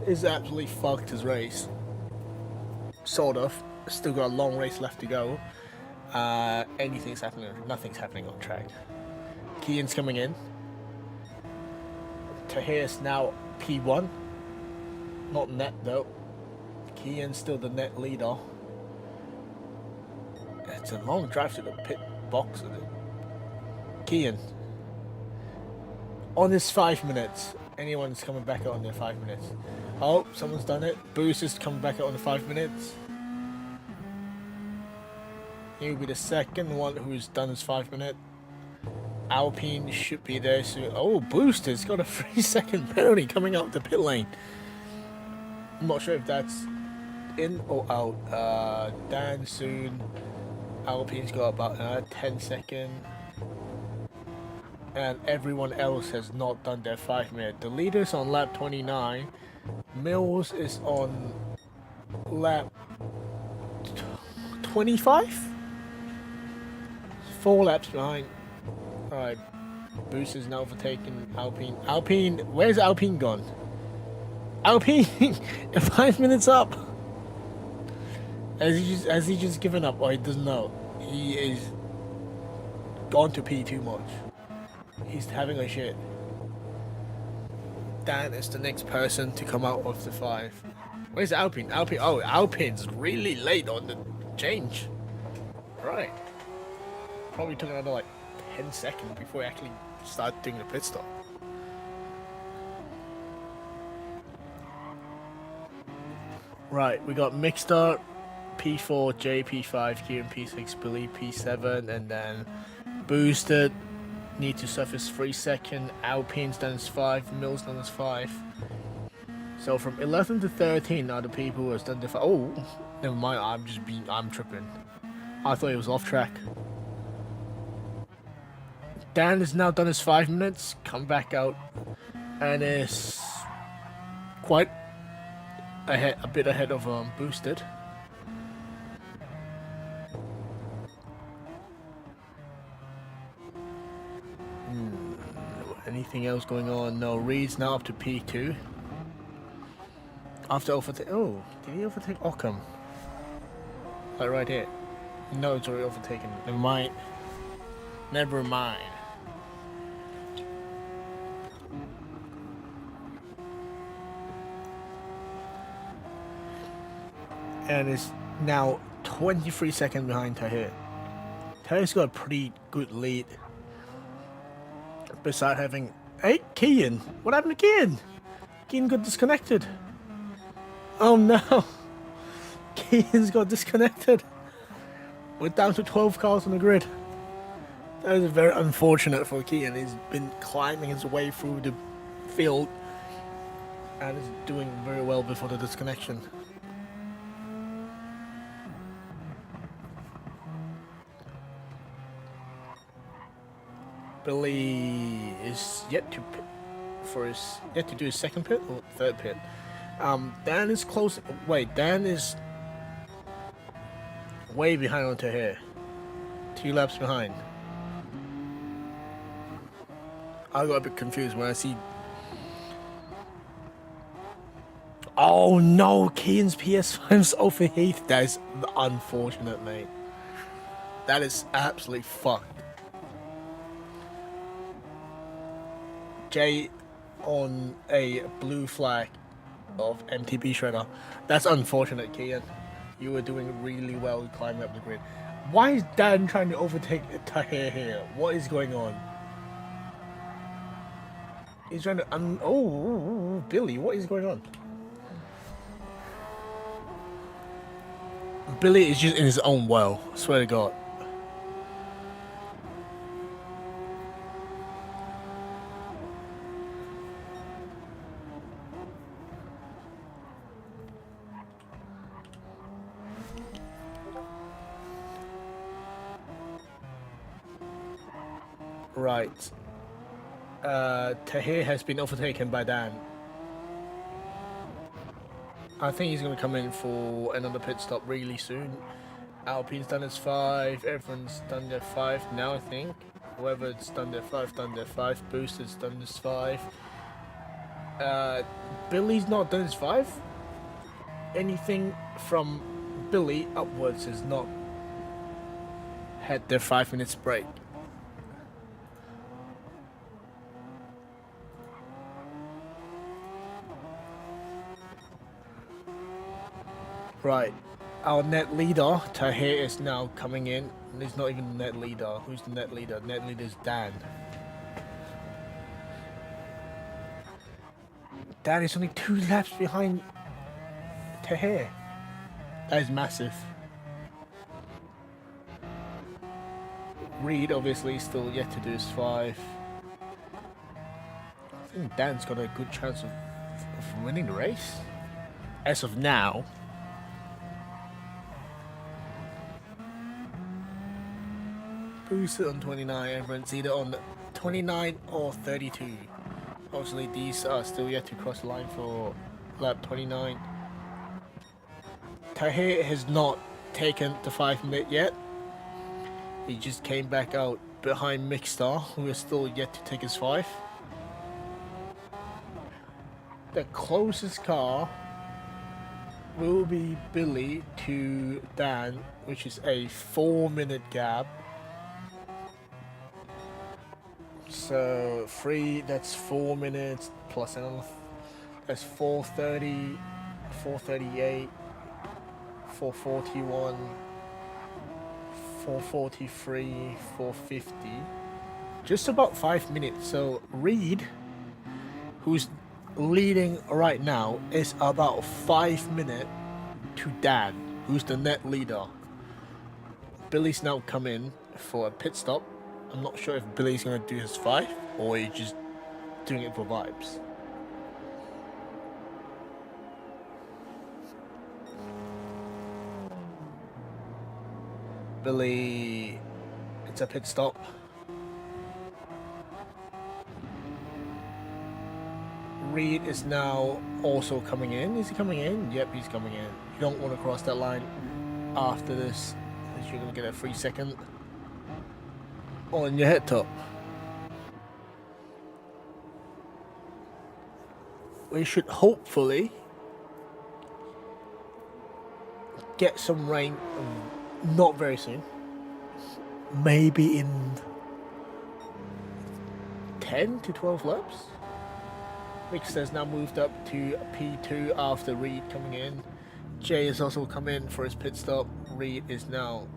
is absolutely fucked his race. Sort of. Still got a long race left to go. Anything's happening. Nothing's happening on track. Kian's coming in. Tahir's now P1. Not net though. Kian's still the net leader. It's a long drive to the pit box, isn't it? Kian. On his 5 minutes. Anyone's coming back out on their 5 minutes. Oh, someone's done it. Boost is coming back out on the 5 minutes. He'll be the second one who's done his 5 minute. Alpine should be there soon. Oh, Booster's got a 3-second penalty coming out the pit lane. I'm not sure if that's in or out. Dan soon. Alpine's got about 10-second. And everyone else has not done their 5 minute. The leader's on lap 29. Mills is on lap 25? 4 laps behind. Alright. Boost is now overtaking Alpine. Alpine, where's Alpine gone? Alpine, 5 minutes up. Has he just given up, or he doesn't know? He is gone to pee too much. He's having a shit. Dan is the next person to come out of the 5. Where's Alpine? Alpine. Oh, Alpine's really late on the change. Right. Probably took another like 10 seconds before he actually started doing the pit stop. Right, we got Mixstar, P4, J, P5, Q, and P6, Billy, P7, and then Boosted. Need to surface 3 second. Alpine's done his 5. Mills done his 5. So from 11 to 13 are the people who has done the 5. Oh, never mind. I'm tripping. I thought he was off track. Dan has now done his 5 minutes. Come back out, and is quite ahead, a bit ahead of Boosted. Anything else going on? No. Reed's now up to P2. After overtake. Oh, did he overtake Ockham? Like right here. No, it's already overtaken. Never mind. Never mind. And it's now 23 seconds behind Tahir. Tahir's got a pretty good lead. Besides having... Hey, Kian! What happened to Kian? Kian got disconnected. Oh no! Kian's got disconnected. We're down to 12 cars on the grid. That is very unfortunate for Kian. He's been climbing his way through the field and is doing very well before the disconnection. Billy is yet to do his second pit or third pit. Dan is close. Wait, Dan is way behind on Tahir. 2 laps behind. I got a bit confused when I see. Oh no, Kian's PS5's overheated. That is unfortunate, mate. That is absolutely fucked. Jay on a blue flag of MTB Shredder. That's unfortunate, Kian. You were doing really well climbing up the grid. Why is Dan trying to overtake Tahir here? What is going on? He's trying to oh, Billy, what is going on? Billy is just in his own well, I swear to God. Right. Tahir has been overtaken by Dan. I think he's going to come in for another pit stop really soon. Alpine's done his 5, everyone's done their 5 now, I think. Whoever's done their 5, done their 5. Booster's done his 5. Billy's not done his 5. Anything from Billy upwards has not had their 5 minutes break. Right, our net leader, Tahir, is now coming in. He's not even the net leader. Who's the net leader? Net leader is Dan. Dan is only 2 laps behind Tahir. That is massive. Reed obviously still yet to do his 5. I think Dan's got a good chance of winning the race. As of now. Booster on 29, everyone's either on 29 or 32. Obviously these are still yet to cross the line for lap 29. Tahir has not taken the 5 minute yet. He just came back out behind Mixstar, who is still yet to take his 5. The closest car will be Billy to Dan, which is a 4-minute gap. So 3, that's 4 minutes plus another. That's 4:30, 4:38, 4:41, 4:43, 4:50. Just about 5 minutes. So Reed, who's leading right now, is about 5 minutes to Dan, who's the net leader. Billy's now come in for a pit stop. I'm not sure if Billy's going to do his 5 or he's just doing it for vibes. Billy, it's a pit stop. Reed is now also coming in. Is he coming in? Yep, he's coming in. You don't want to cross that line after this, because you're going to get a 3 second on your head top. We should hopefully get some rain not very soon. Maybe in 10 to 12 laps. Mixed has now moved up to P2 after Reed coming in. Jay has also come in for his pit stop. Reed is now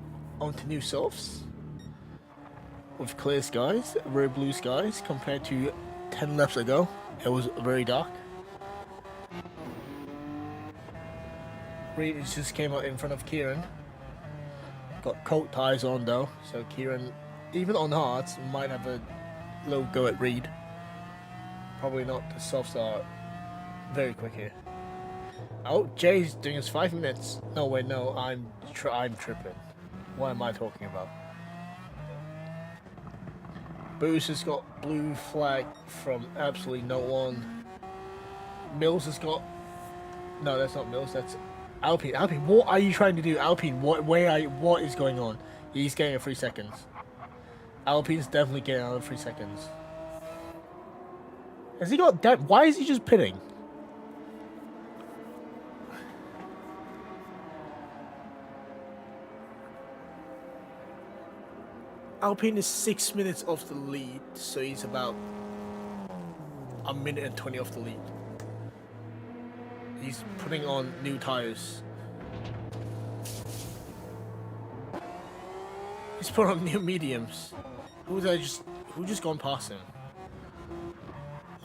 onto new softs with clear skies, very blue skies compared to 10 laps ago. It was very dark. Reed just came out in front of Kieran. Got coat ties on though, so Kieran, even on hards, might have a little go at Reed. Probably not. The softs are very quick here. Oh, Jay's doing his 5 minutes. No, wait, no, I'm tripping. What am I talking about? Boost has got blue flag from absolutely no one. Mills has got... No, that's not Mills, that's Alpine. Alpine, what are you trying to do? Alpine, what is going on? He's getting a 3 seconds. Alpine's definitely getting another 3 seconds. Has he got that? Why is he just pitting? Alpine is 6 minutes off the lead, so he's about a minute and 20 off the lead. He's putting on new tires. He's put on new mediums. Who just gone past him?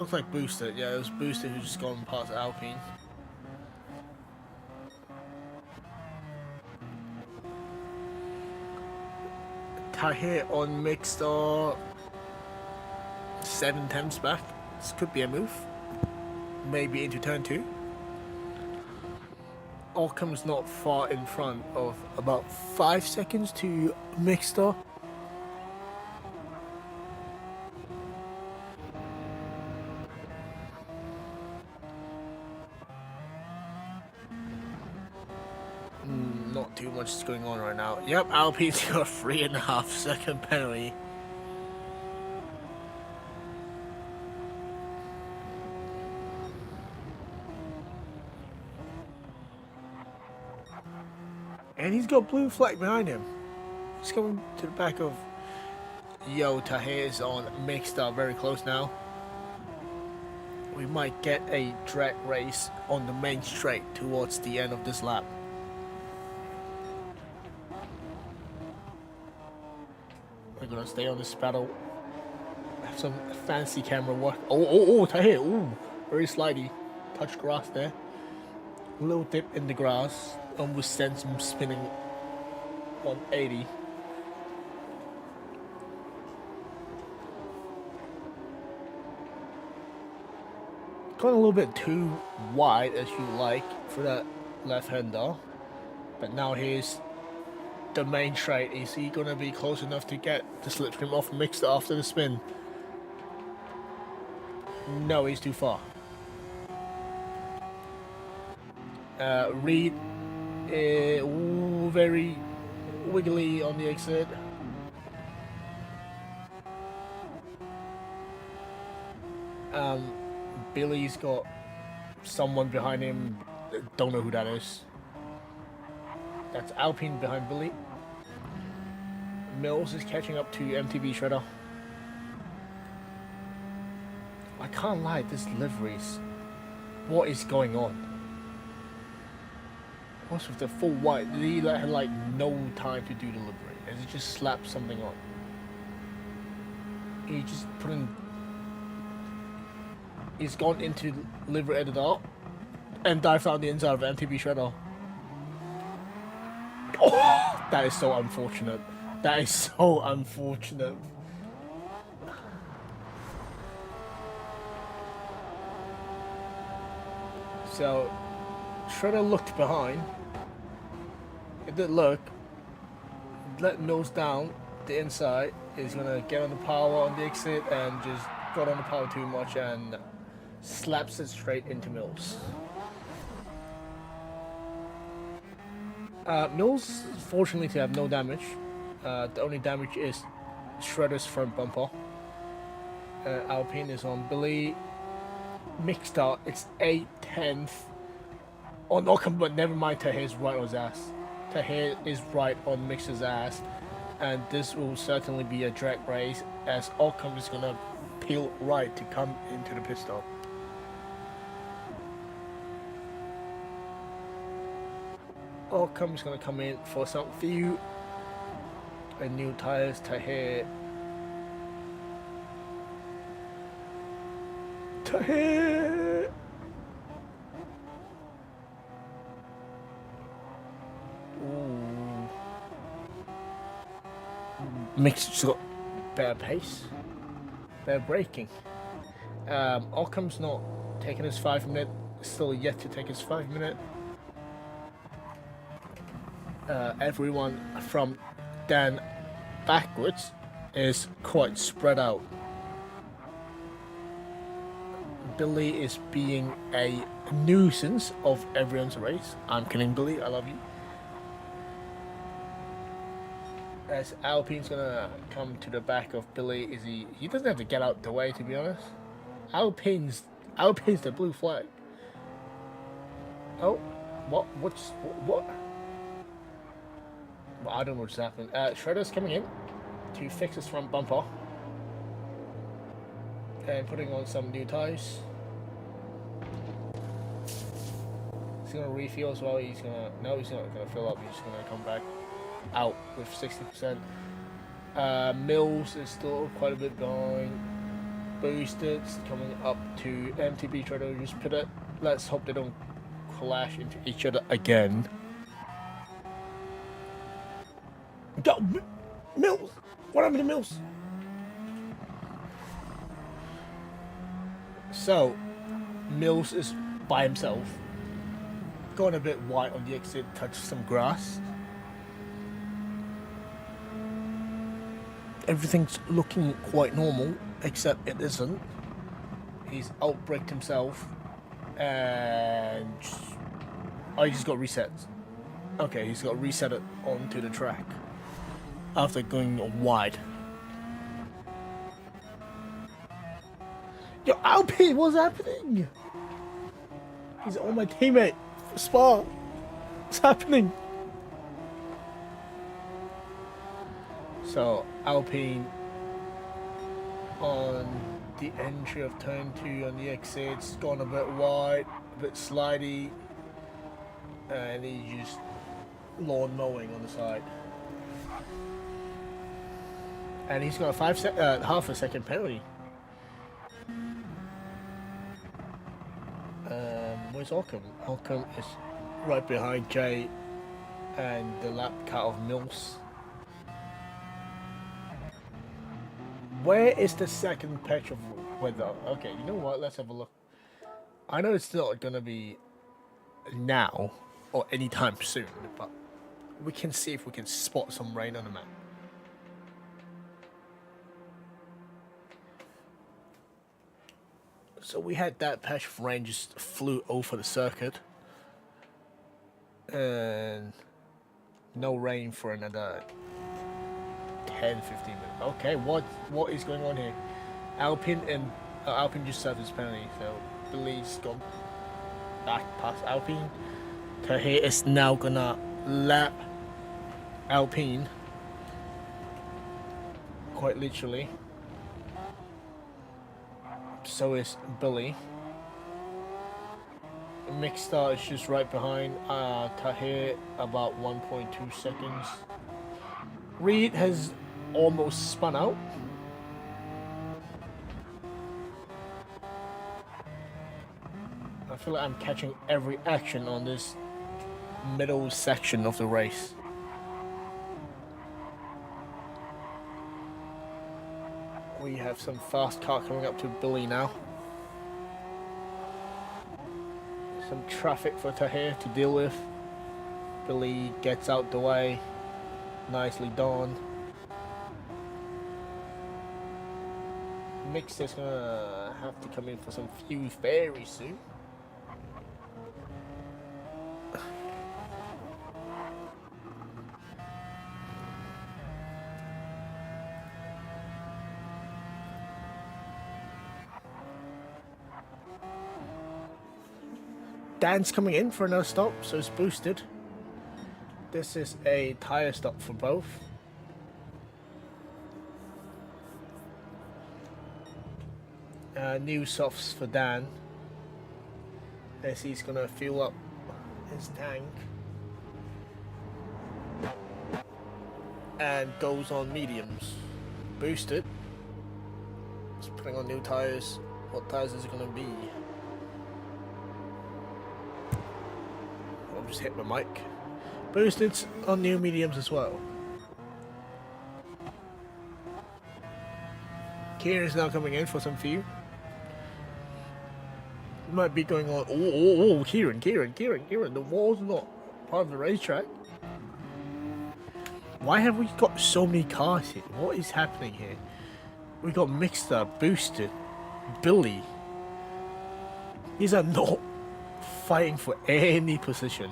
Looks like Booster. Yeah, it was Booster who's just gone past Alpine. Tahir on mixed or 7 tenths back. This could be a move. Maybe into turn 2. Occam's not far in front of about 5 seconds to Mixter. Not too much is going on right now. Yep, Alpine's got a 3.5 second penalty. And he's got blue flag behind him. He's coming to the back of Yo. Tahir's on mixed up very close now. We might get a drag race on the main straight towards the end of this lap. We're gonna stay on this battle. Have some fancy camera work. Oh, Tahir. Ooh, very slidey. Touch grass there. A little dip in the grass. Almost sends him spinning 180. Gone a little bit too wide as you like for that left-hander. But now here's the main straight. Is he going to be close enough to get the slipstream off mixed after the spin? No, he's too far. Reed, very wiggly on the exit. Billy's got someone behind him. Don't know who that is. That's Alpine behind Billy. Mills is catching up to MTB Shredder. I can't lie, this liveries. What is going on? What's with the full white? Did he let her like no time to do the livery? Has he just slapped something on? He just put in. He's gone into livery editor and dived out the inside of MTB Shredder. Oh, that is so unfortunate. That is so unfortunate. So, Shredder looked behind. It did look. Let nose down the inside. Is gonna get on the power on the exit and just got on the power too much and slaps it straight into Mills. Mills, fortunately, to have no damage. The only damage is Shredder's front bumper. Alpine is on Billy. Mixed up, it's 8/10 on Ockham, but never mind. Tahir's right on his ass. Tahir is right on Mixer's ass, and this will certainly be a drag race as Ockham is gonna peel right to come into the pit stop. Occam's gonna come in for some few and new tires. Tahir. Ooh. Mixed's got better pace, better braking. Occam's not taking his 5 minute, still yet to take his 5 minute. Everyone from Dan backwards is quite spread out. Billy is being a nuisance of everyone's race. I'm kidding, Billy, I love you. As Alpine's gonna come to the back of Billy, he doesn't have to get out the way, to be honest. Alpine's the blue flag. Oh, what? Well, I don't know what's happened. Shredder's coming in to fix his front bumper and putting on some new tires. He's gonna refuel as well. He's not gonna fill up. He's gonna come back out with 60%. Mills is still quite a bit behind. Boosted coming up to MTB trying to just put it. Let's hope they don't clash into each other again. Go, Mills! What happened to Mills? So, Mills is by himself. Going a bit wide on the exit, touched some grass. Everything's looking quite normal, except it isn't. He's outbraked himself, and oh, he just got reset. Okay, he's got reset it onto the track after going wide. Yo, Alpine, what's happening? He's on my teammate. Spa. What's happening? So, Alpine on the entry of turn 2 on the exits, gone a bit wide, a bit slidey, and he's just lawn mowing on the side. And he's got a half a second penalty. Where's Ockham? Ockham is right behind Jay and the lap cut of Mills. Where is the second patch of weather? Okay, you know what? Let's have a look. I know it's not gonna be now or anytime soon, but we can see if we can spot some rain on the map. So we had that patch of rain just flew over the circuit, and no rain for another 10-15 minutes. Okay, what is going on here? Alpine just served his penalty, so Billy's gone back past Alpine. Tahir is now gonna lap Alpine, quite literally. So is Billy. Mixstar is just right behind Tahir, about 1.2 seconds. Reed has almost spun out. I feel like I'm catching every action on this middle section of the race. We have some fast car coming up to Billy now. Some traffic for Tahir to deal with. Billy gets out the way. Nicely done. Mix is gonna have to come in for some fuel very soon. Dan's coming in for another stop, so it's boosted. This is a tyre stop for both. New softs for Dan, as he's gonna fuel up his tank and goes on mediums. Boosted. He's putting on new tyres. What tyres is it gonna be? I'll just hit my mic. Boosted on new mediums as well. Kieran's now coming in for some fuel. Might be going on. Oh, Kieran. The wall's not part of the racetrack. Why have we got so many cars here? What is happening here? We got Mixer, Boosted, Billy. These are not fighting for any position.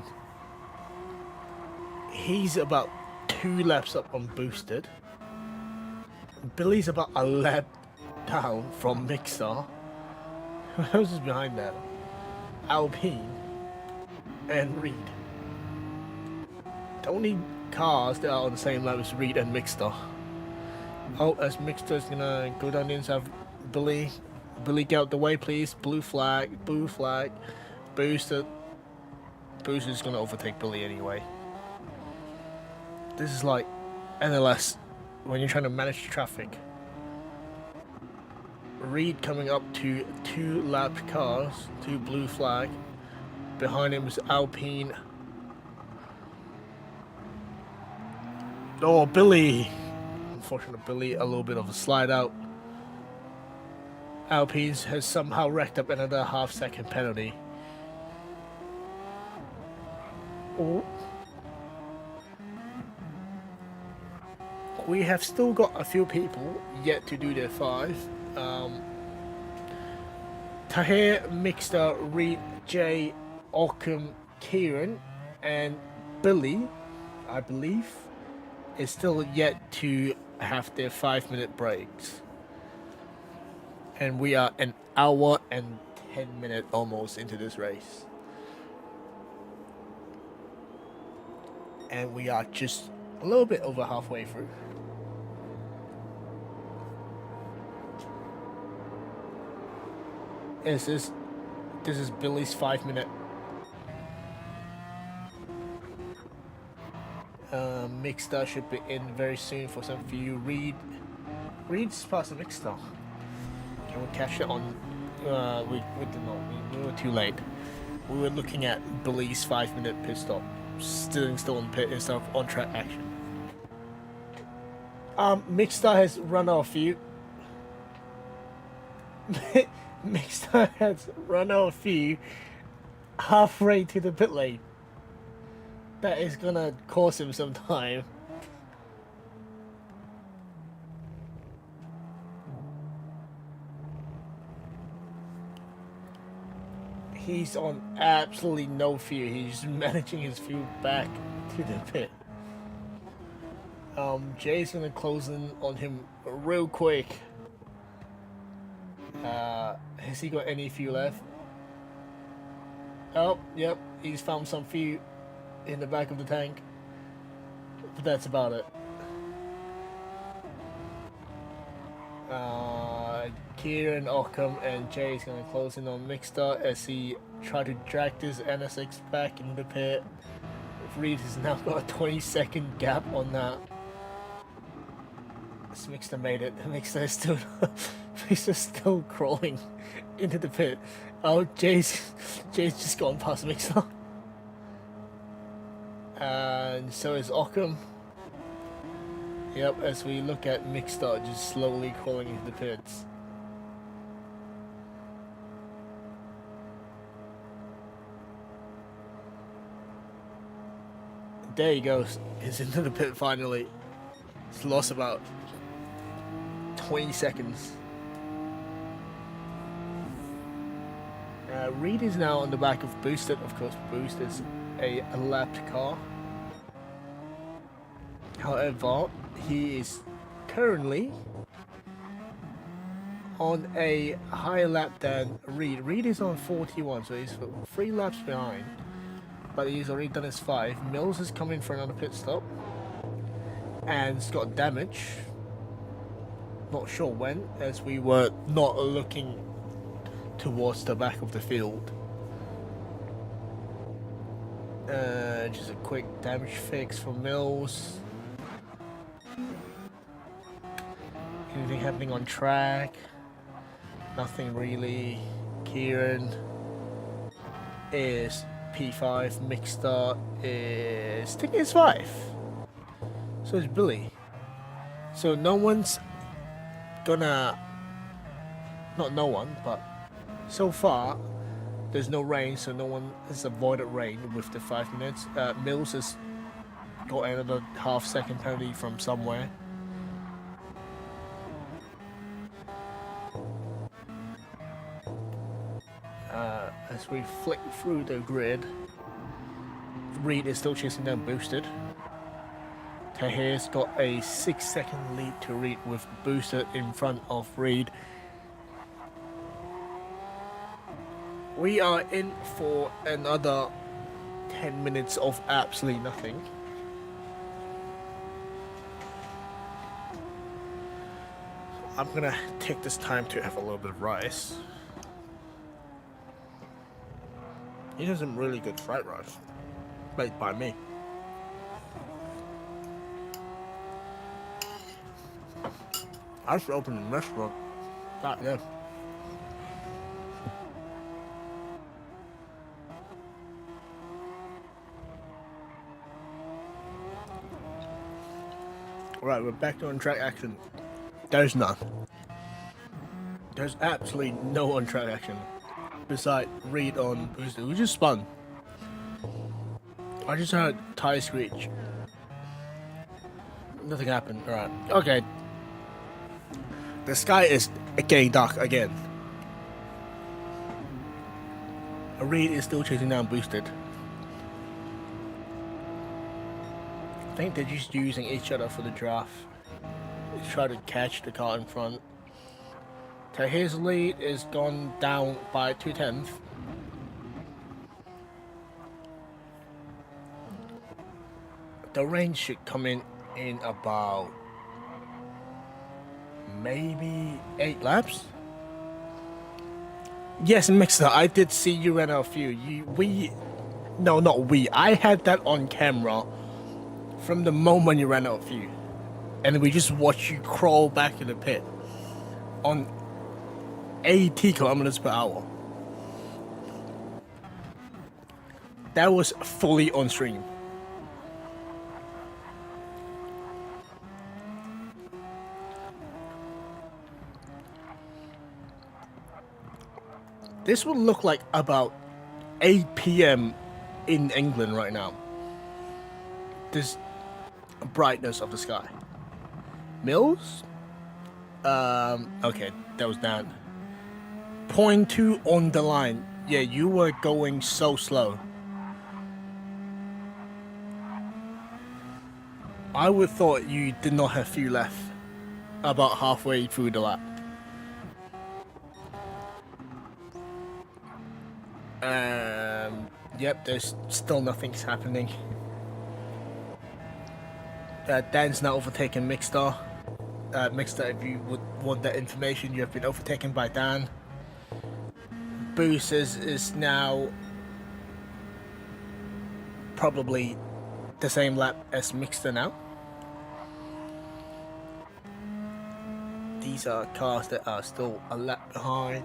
He's about 2 laps up on Boosted. Billy's about a lap down from Mixer. Who else is behind that? Alpine and Reed. The only cars that are on the same lap is Reed and Mixter. Oh, as Mixter's gonna go down the inside of Billy. Billy, get out the way, please. Blue flag. Boosted. Boosted's gonna overtake Billy anyway. This is like NLS when you're trying to manage traffic. Reed coming up to 2 lapped cars, 2 blue flag. Behind him is Alpine. Oh, Billy! Unfortunately, Billy, a little bit of a slide out. Alpine has somehow racked up another half-second penalty. Oh. We have still got a few people yet to do their 5. Tahir, Mixter, Reed, Jay, Ockham, Kieran, and Billy, I believe, is still yet to have their 5-minute breaks. And we are an hour and 10 minutes almost into this race. And we are just a little bit over halfway through. This is Billy's 5-minute. Mixstar should be in very soon for some few. Reed's past the Mixstar. Can we catch it on? We did not. We were too late. We were looking at Billy's 5-minute pit stop. Still on pit instead of on track action. Mixstar has run out of fuel. Mixstar has run out of fuel halfway to the pit lane. That is gonna cost him some time. He's on absolutely no fuel. He's managing his fuel back to the pit. Jay's gonna close in on him real quick. Has he got any fuel left? Oh, yep, he's found some fuel in the back of the tank. But that's about it. Kieran, Ockham, and Jay is going to close in on Mixstar as he try to drag this NSX back in the pit. Reed has now got a 20-second gap on that. This Mixstar made it. Mixstar is still, Mixstar still crawling into the pit. Oh, Jay's just gone past Mixstar. And so is Ockham. Yep, as we look at Mixstar just slowly crawling into the pits. There he goes. He's into the pit finally. He's lost about 20 seconds. Reed is now on the back of Boosted. Of course, Boost is a lapped car. However, he is currently on a higher lap than Reed. Reed is on 41, so he's 3 laps behind. But he's already done his 5. Mills is coming for another pit stop. And it's got damage. Not sure when, as we were not looking towards the back of the field. Just a quick damage fix for Mills. Anything happening on track? Nothing really. Kieran is P5. Mixstar is taking his 5. So is Billy. So no one's gonna, not no one, but so far there's no rain, so no one has avoided rain with the 5 minutes. Mills has got another half-second penalty from somewhere. As we flick through the grid, Reed is still chasing down Boosted. Tahir's got a 6-second lead to Reed with Boosted in front of Reed. We are in for another 10 minutes of absolutely nothing. I'm gonna take this time to have a little bit of rice. He has some really good fried rice, made by me. I should open a restaurant. Back then. Right, we're back to on-track action. There's none. There's absolutely no on-track action. Besides Reed on Booster, who just spun. I just heard tire screech. Nothing happened. Alright. Okay. The sky is getting dark again. Reed is still chasing down Boosted. I think they're just using each other for the draft. They try to catch the car in front. So his lead is gone down by 2/10. The range should come in about maybe 8 laps. Yes, Mixer, I did see you ran out of fuel. No, not we. I had that on camera from the moment you ran out of fuel, and we just watched you crawl back in the pit on 80 kilometers per hour. That was fully on stream. This will look like about 8 p.m. in England right now. This brightness of the sky. Mills? Okay, that was down. 0.2 on the line. Yeah, you were going so slow. I would thought you did not have fuel left about halfway through the lap. Yep, there's still nothing's happening. Dan's now overtaken Mixstar. Mixstar, if you would want that information, you have been overtaken by Dan. Boost is now probably the same lap as Mixstar now. These are cars that are still a lap behind.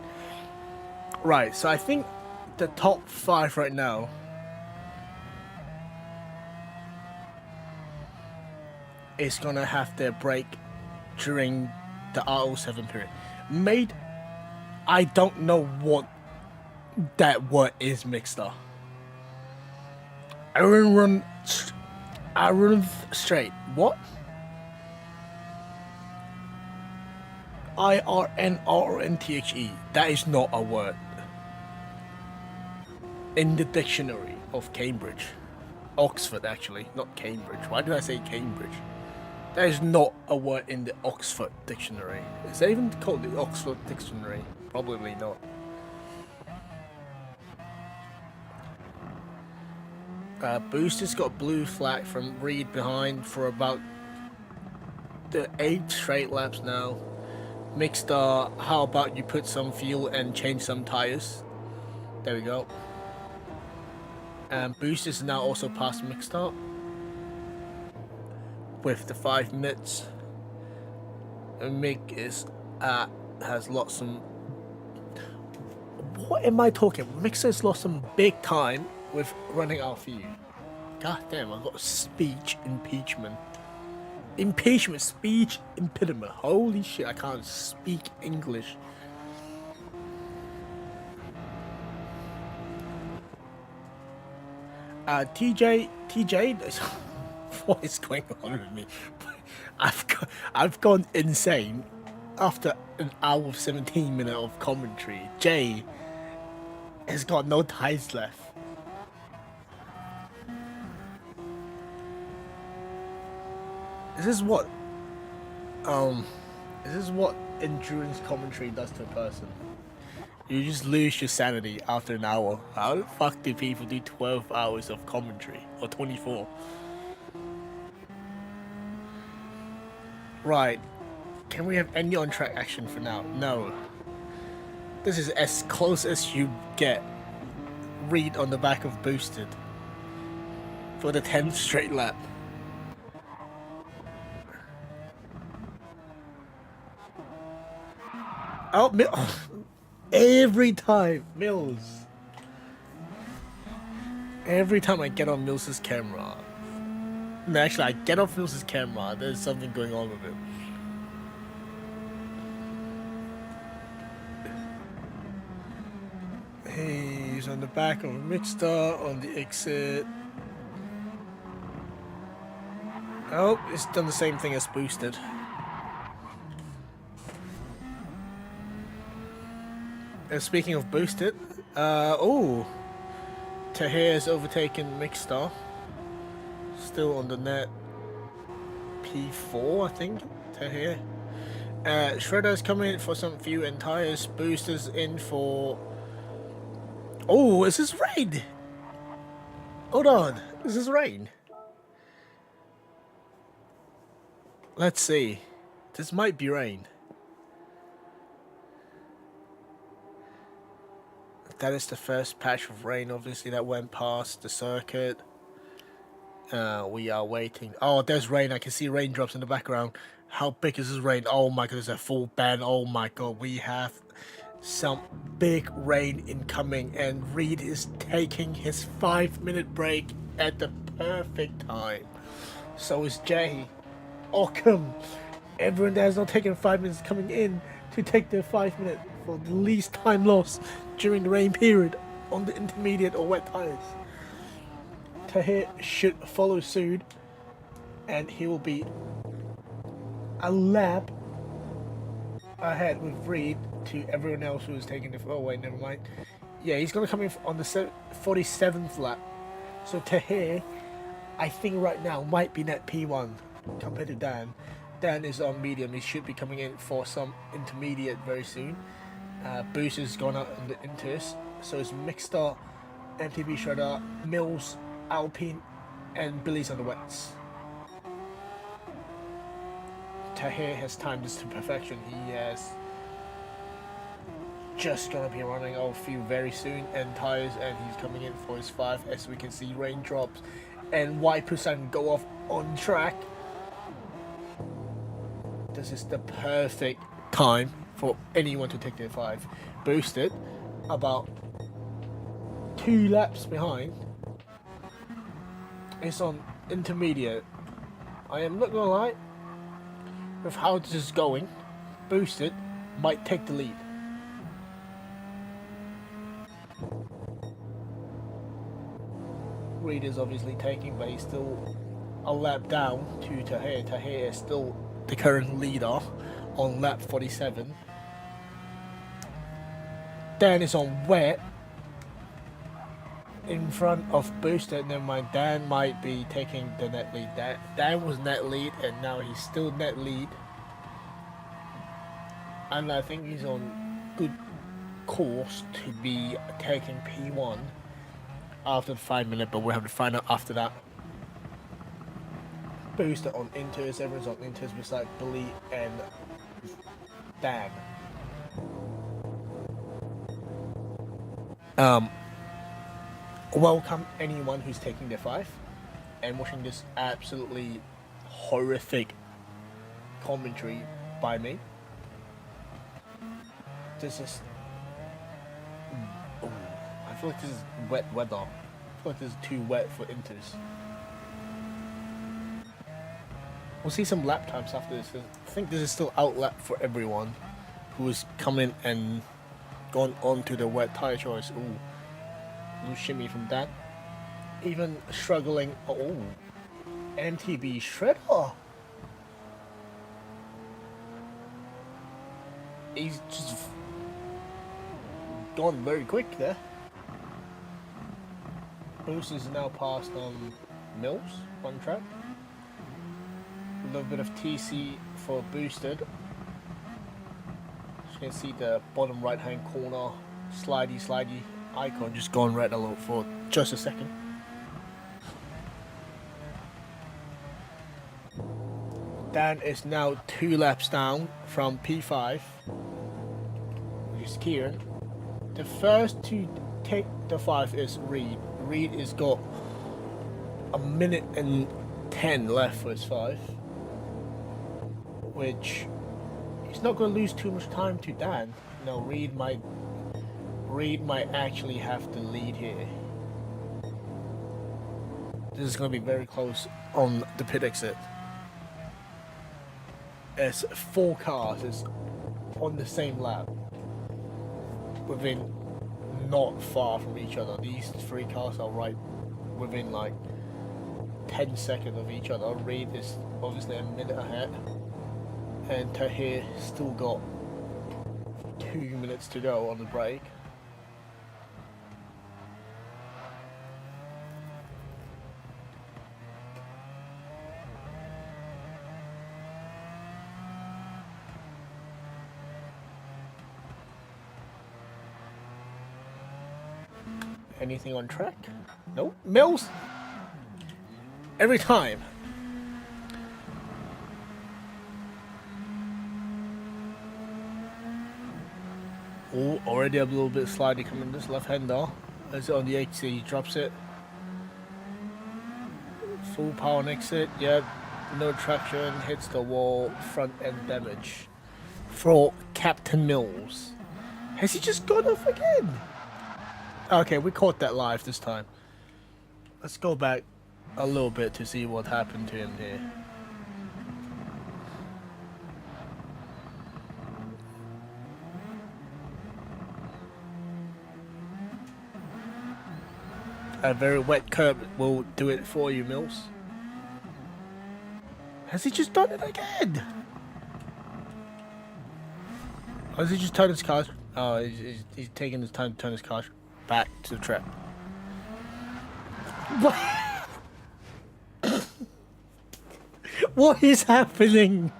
Right, so I think the top 5 right now is gonna have their break during the RO7 period. Mate, I don't know what that word is, Mixstar. I run straight. What? IRNRNTHE. That is not a word in the dictionary of Cambridge. Oxford, actually, not Cambridge. Why did I say Cambridge? That is not a word in the Oxford dictionary. Is that even called the Oxford dictionary? Probably not. Boost has got blue flag from Reed behind for about the 8 straight laps now. Mixstar, how about you put some fuel and change some tires? There we go. And Boost is now also past Mixstar with the 5 minutes. And Mick is has lost some. What am I talking? Mixstar has lost some big time with running out of fuel. God damn, I got speech impeachment. Impeachment, speech impediment. Holy shit, I can't speak English. TJ, what is going on with me? I've gone insane after an hour of 17 minutes of commentary. Jay has got no ties left. This is what endurance commentary does to a person. You just lose your sanity after an hour. How the fuck do people do 12 hours of commentary? Or 24? Right. Can we have any on-track action for now? No. This is as close as you get. Reed on the back of Boosted. For the 10th straight lap. Oh, every time, Mills. Every time I get on Mills's camera, no, actually, I get off Mills's camera, there's something going on with him. He's on the back of a mixer on the exit. Oh, it's done the same thing as boosted. And speaking of boosted, oh, Tahir's overtaken Mixstar. Still on the net. P4, I think. Tahir. Shredder's coming in for some few and tires. Boosters in for. Oh, is this rain? Hold on, is this rain? Let's see. This might be rain. That is the first patch of rain, obviously, that went past the circuit. We are waiting. Oh, there's rain. I can see raindrops in the background. How big is this rain? Oh my god, there's a full ban. Oh my god, we have some big rain incoming, and Reed is taking his 5-minute break at the perfect time. So is Jay. Ockham. Everyone that has not taken 5 minutes coming in to take their 5 minutes for the least time loss during the rain period on the intermediate or wet tires. Tahir should follow suit, and he will be a lap ahead with Reed to everyone else who is taking the. Oh wait, never mind. Yeah, he's gonna come in on the 47th lap. So Tahir, I think right now might be net P1 compared to Dan. Dan is on medium. He should be coming in for some intermediate very soon. Boost has gone out in the inters. So it's Mixstar, MTB Shredder, Mills, Alpine, and Billy's on the wets. Tahir has timed this to perfection. He has just gonna be running out of fuel very soon and tires, and he's coming in for his 5. As we can see, raindrops and wipers and go off on track. This is the perfect time for anyone to take their 5. Boosted about 2 laps behind. It's on intermediate. I am not gonna lie, with how this is going, Boosted might take the lead. Reed is obviously taking, but he's still a lap down to Tahir. Tahir is still the current leader on lap 47. Dan is on wet in front of Boosted. Never mind, Dan might be taking the net lead. Dan was net lead, and now he's still net lead. And I think he's on good course to be taking P1 after the 5 minute, but we'll have to find out after that. Booster on inters, everyone's on inters besides Billy and Dan. Welcome anyone who's taking their 5 and watching this absolutely horrific commentary by me. This is I feel like this is wet weather. I feel like this is too wet for inters. We'll see some lap times after this. I think this is still out lap for everyone who is coming and gone on to the wet tire choice. Ooh, little shimmy from that. Even struggling. Oh, MTB Shredder. He's just gone very quick there. Boost is now passed on Mills on track. A little bit of TC for Boosted. You can see the bottom right hand corner slidey icon just gone red alert for just a second. Dan is now 2 laps down from P5, which is Kieran. The first to take the 5 is Reed. Reed has got a minute and 10 left for his 5, which He's not going to lose too much time to Dan. No, Reed might actually have the lead here. This is going to be very close on the pit exit. As 4 cars is on the same lap, within not far from each other. These 3 cars are right within like 10 seconds of each other. Reed is obviously a minute ahead, and Tahir still got 2 minutes to go on the break. Anything on track? Nope. Mills! Every time. Oh, already a little bit slidey coming this left-hander. As on the exit, he drops it. Full power on exit. Yep. No traction. Hits the wall. Front end damage. For Captain Mills. Has he just gone off again? Okay, we caught that live this time. Let's go back a little bit to see what happened to him here. A very wet curb will do it for you, Mills. Has he just done it again? Or has he just turned his car? Oh, he's taking his time to turn his car back to the track. What? What is happening?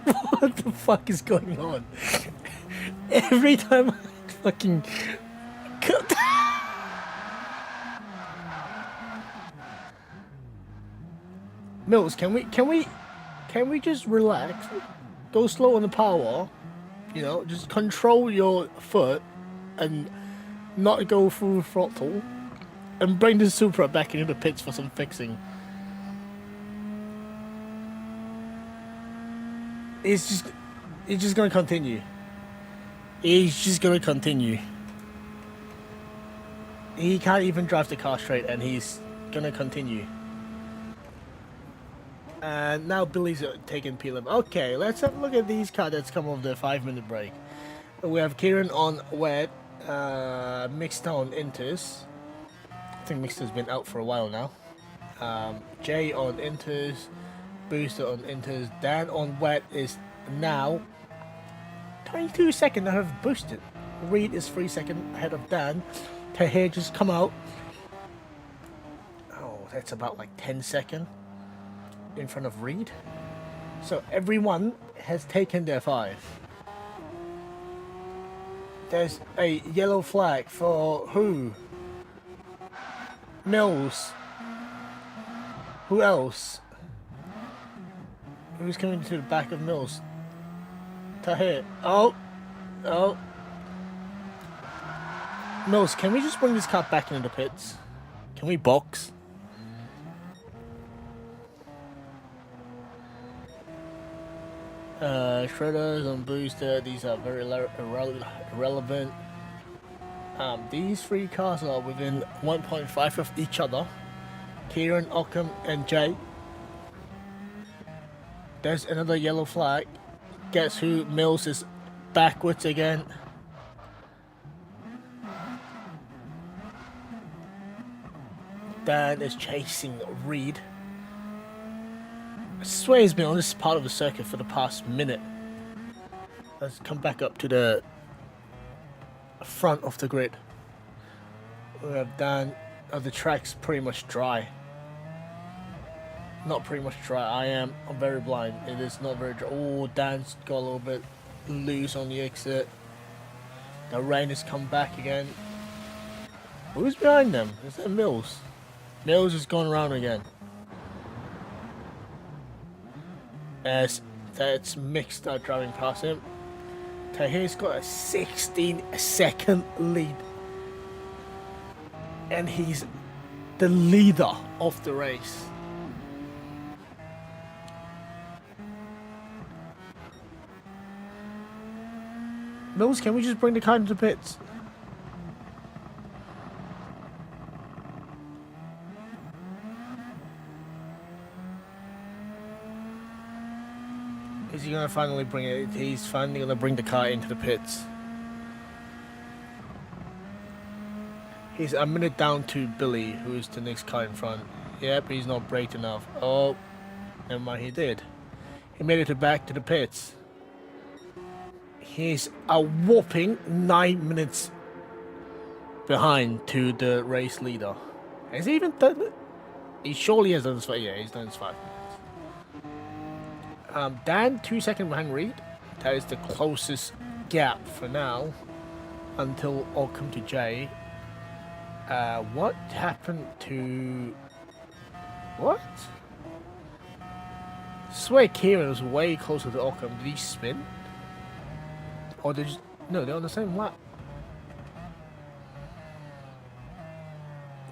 What the fuck is going on? Every time I fucking Mills, can we just relax? Go slow on the power. You know, just control your foot and not go full throttle, and bring the Supra back into the pits for some fixing. He's just gonna continue. He's just gonna continue. He can't even drive the car straight, and he's gonna continue. And now Billy's taking P11. Okay, let's have a look at these cars that's come off the 5-minute break. We have Kieran on wet, Mixter on Inters. I think Mixter's been out for a while now. Jay on Inters, Booster on Inters. Dan on wet is now 22 seconds ahead of Boosted. Reed is 3 seconds ahead of Dan. Tahir just come out. Oh, that's about like 10 seconds in front of Reed. So everyone has taken their 5. There's a yellow flag for who? Mills. Who else? Who's coming to the back of Mills? Tahir. Oh. Mills, can we just bring this car back into the pits? Can we box? Shredders and Booster, these are very irrelevant. These 3 cars are within 1.5 of each other. Kieran, Ockham and Jay. There's another yellow flag. Guess who? Mills is backwards again. Dan is chasing Reed. I swear he's been on this part of the circuit for the past minute. Let's come back up to the front of the grid. We have Dan. The track's pretty much dry. Not pretty much dry. I'm very blind. It is not very dry. Oh, Dan's got a little bit loose on the exit. The rain has come back again. Who's behind them? Is that Mills? Mills has gone around again. As that's mixed out driving past him. Tahir's got a 16-second lead. And he's the leader of the race. Mills, can we just bring the car into the pits? Is he gonna finally bring it? He's finally gonna bring the car into the pits. He's a minute down to Billy, who is the next car in front. Yep, he's not braked enough. Oh, never mind, he did. He made it back to the pits. He's a whopping 9 minutes behind to the race leader. Has he even done it? He surely has done this. Yeah, he's done this 5 minutes. Dan, 2 seconds behind Reed. That is the closest gap for now until I'll come to Jay. What happened to... What? I swear Kieran was way closer to Ockham. Did he spin? Or did no, they're on the same lap.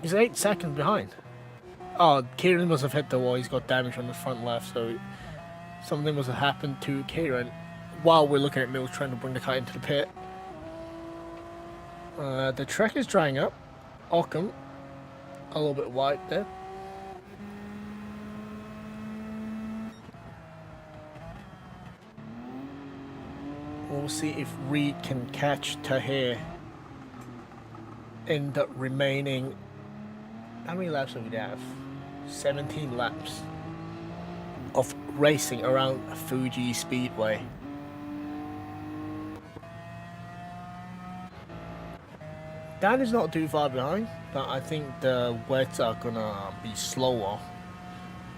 He's 8 seconds behind. Oh, Kieran must have hit the wall. He's got damage on the front left, so something must have happened to Kieran while we're looking at Mills trying to bring the car into the pit. The track is drying up. Ockham, a little bit wide there. We'll see if Reed can catch Tahir in the remaining... How many laps do we have? 17 laps of racing around Fuji Speedway. Dan is not too far behind, but I think the wets are gonna be slower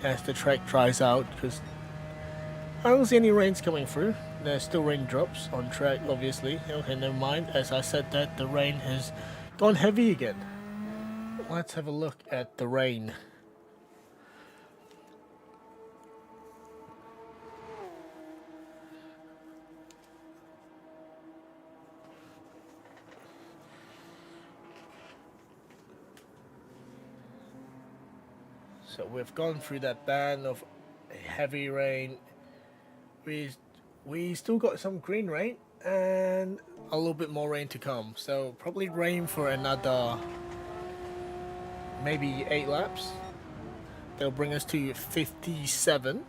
as the track dries out, because I don't see any rains coming through. There's still raindrops on track, obviously. Okay, never mind. As I said that, the rain has gone heavy again. Let's have a look at the rain. So we've gone through that band of heavy rain. We still got some green rain and a little bit more rain to come. So probably rain for another maybe 8 laps. They'll bring us to 57.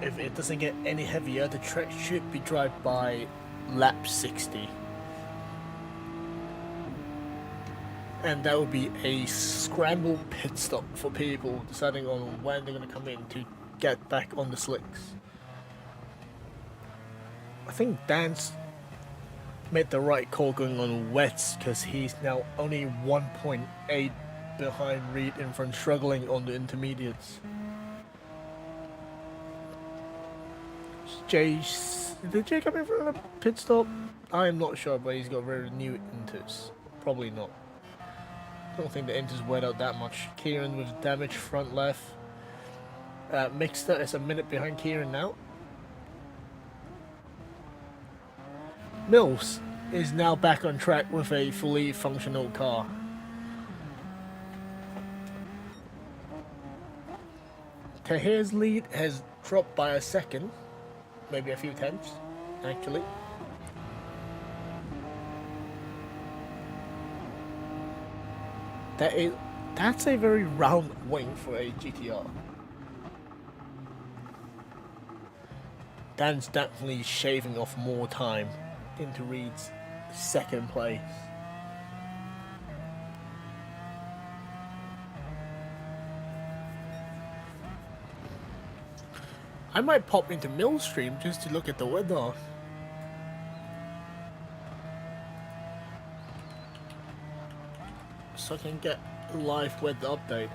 If it doesn't get any heavier, the track should be dry by lap 60. And that would be a scramble pit stop for people deciding on when they're going to come in to get back on the slicks. I think Dan's made the right call going on wets, because he's now only 1.8 behind Reed in front, struggling on the intermediates. Did Jay come in for a pit stop? I'm not sure, but he's got very new inters. Probably not. I don't think the inters wet out that much. Kieran with damaged front left. Mixter is a minute behind Kieran now. Mills is now back on track with a fully functional car. Tahir's lead has dropped by a second, maybe a few tenths, actually. That's a very round wing for a GTR. Dan's definitely shaving off more time into Reed's second place. I might pop into Millstream just to look at the weather. So I can get a live weather update.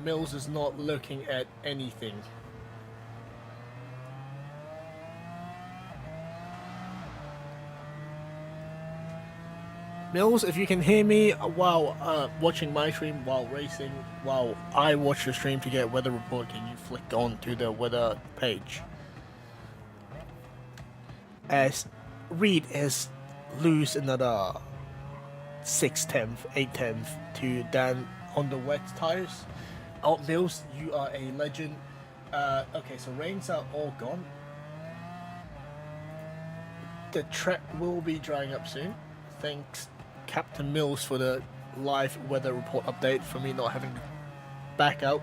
Mills is not looking at anything. Mills, if you can hear me while watching my stream, while racing, while I watch the stream to get weather report, can you flick on to the weather page? As Reed is lose another 6/10, 8/10 to Dan on the wet tires. Mills, you are a legend. Okay, so rains are all gone. The track will be drying up soon. Thanks, Captain Mills, for the live weather report update for me not having to back out.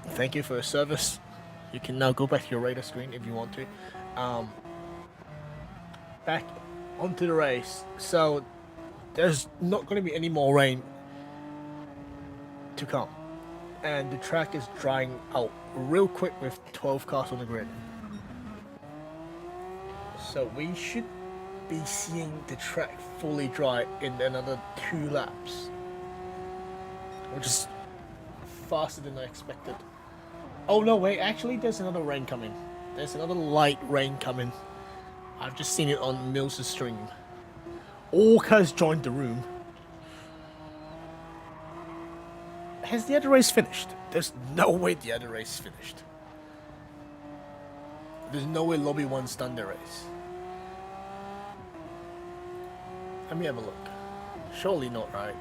Thank you for your service. You can now go back to your radar screen if you want to. Back onto the race. So there's not going to be any more rain to come, and the track is drying out real quick with 12 cars on the grid. So we should be seeing the track fully dry in another 2 laps, which is faster than I expected. Oh no, wait, actually there's another rain coming. There's another light rain coming. I've just seen it on Mills' stream. All cars joined the room. Has the other race finished? There's no way the other race finished. There's no way Lobby 1's done the race. Let me have a look. Surely not, right?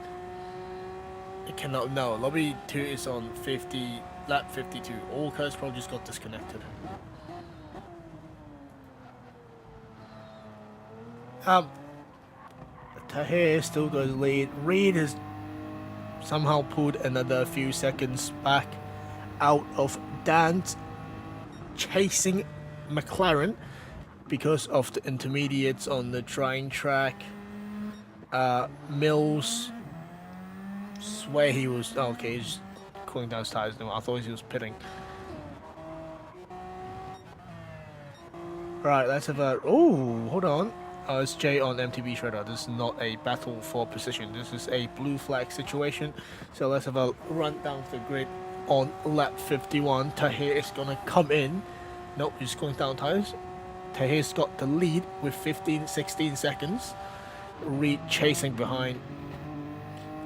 It cannot. No, Lobby 2 is on lap 52. All cars probably just got disconnected. Tahir still goes lead. Reed has somehow pulled another few seconds back out of Dan's chasing McLaren because of the intermediates on the drying track. Mills swear he was okay, he's cooling down his tires now. I thought he was pitting. Right, let's have a hold on. It's Jay on MTB Shredder. This is not a battle for position. This is a blue flag situation. So let's have a run down the grid on lap 51. Tahir is gonna come in. Nope, he's going down tires. Tahir's got the lead with 16 seconds. Reed chasing behind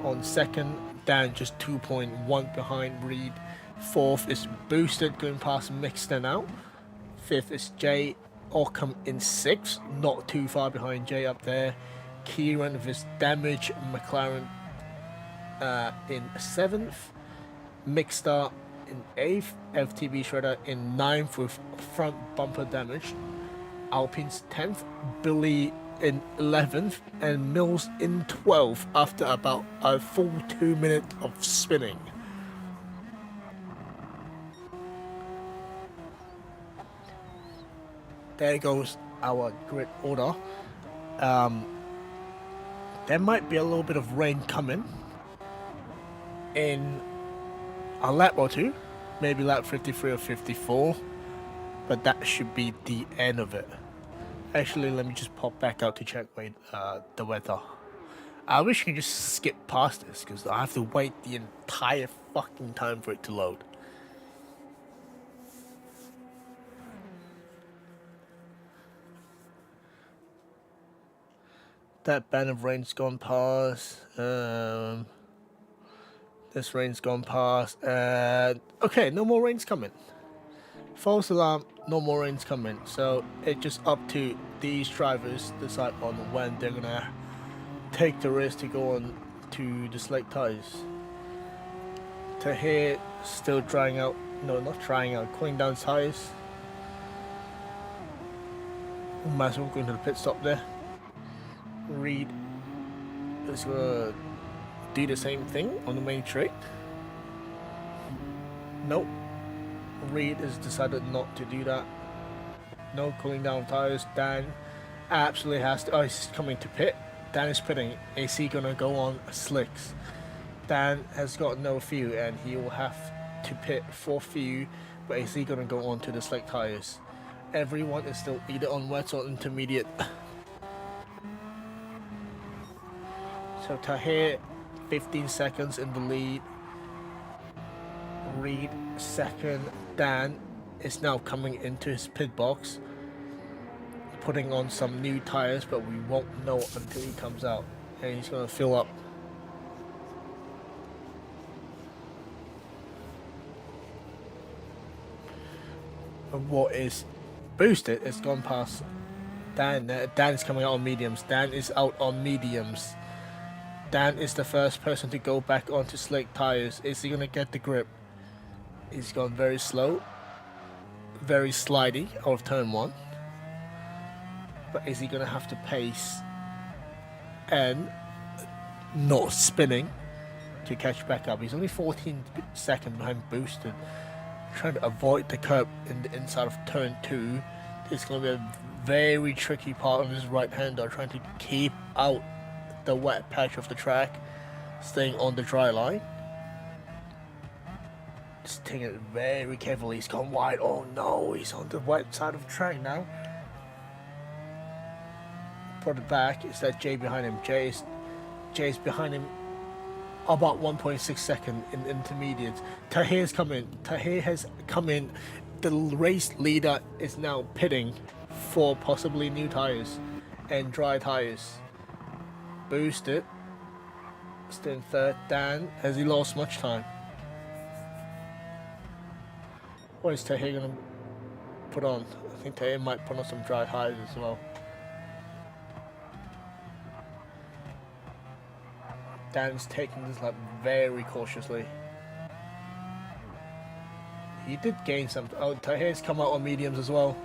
on second. Dan just 2.1 behind Reed. Fourth is Boosted going past Mixter now. Fifth is Jay. Ockham in 6th, not too far behind Jay up there. Kieran with his damage. McLaren in 7th. Mixstar in 8th. FTB Shredder in 9th with front bumper damage. Alpine's 10th. Billy in 11th. And Mills in 12th after about a full 2 minutes of spinning. There goes our grid order. There might be a little bit of rain coming in a lap or two, maybe lap 53 or 54, but that should be the end of it. Actually, let me just pop back out to check the weather. I wish you could just skip past this because I have to wait the entire fucking time for it to load. That band of rain's gone past. This rain's gone past. Okay, no more rain's coming. False alarm, no more rain's coming. So it's just up to these drivers to decide on when they're gonna take the risk to go on to the slick tires. Tahir still drying out. No, not drying out. Cooling down tires. Might as well go into the pit stop there. Reed is gonna do the same thing on the main straight. Nope. Reed has decided not to do that. No cooling down tires. Dan absolutely has to. Oh, he's coming to pit. Dan is pitting. Is he gonna go on slicks? Dan has got no fuel and he will have to pit for fuel, but is he gonna go on to the slick tires? Everyone is still either on wet or intermediate. So Tahir, 15 seconds in the lead. Reed second. Dan is now coming into his pit box, putting on some new tires, but we won't know until he comes out. And he's going to fill up. And what is boosted is gone past Dan. Dan is coming out on mediums. Dan is out on mediums. Dan is the first person to go back onto slick tires. Is he going to get the grip? He's gone very slow, very slidey out of turn 1. But is he going to have to pace and not spinning to catch back up? He's only 14 seconds behind Boosted, trying to avoid the curb in the inside of turn 2. It's going to be a very tricky part on his right-hander, trying to keep out the wet patch of the track, staying on the dry line. Just taking it very carefully. He's gone wide. Oh no, he's on the wet side of the track now. Put it back. Is that Jay behind him? Jay's behind him about 1.6 seconds in intermediates. Tahir's come in. Tahir has come in. The race leader is now pitting for possibly new tires and dry tires. Boosted. Still in third. Dan, has he lost much time? What is Tahir going to put on? I think Tahir might put on some dry tires as well. Dan's taking this lap very cautiously. He did gain some. Oh, Tahir's come out on mediums as well.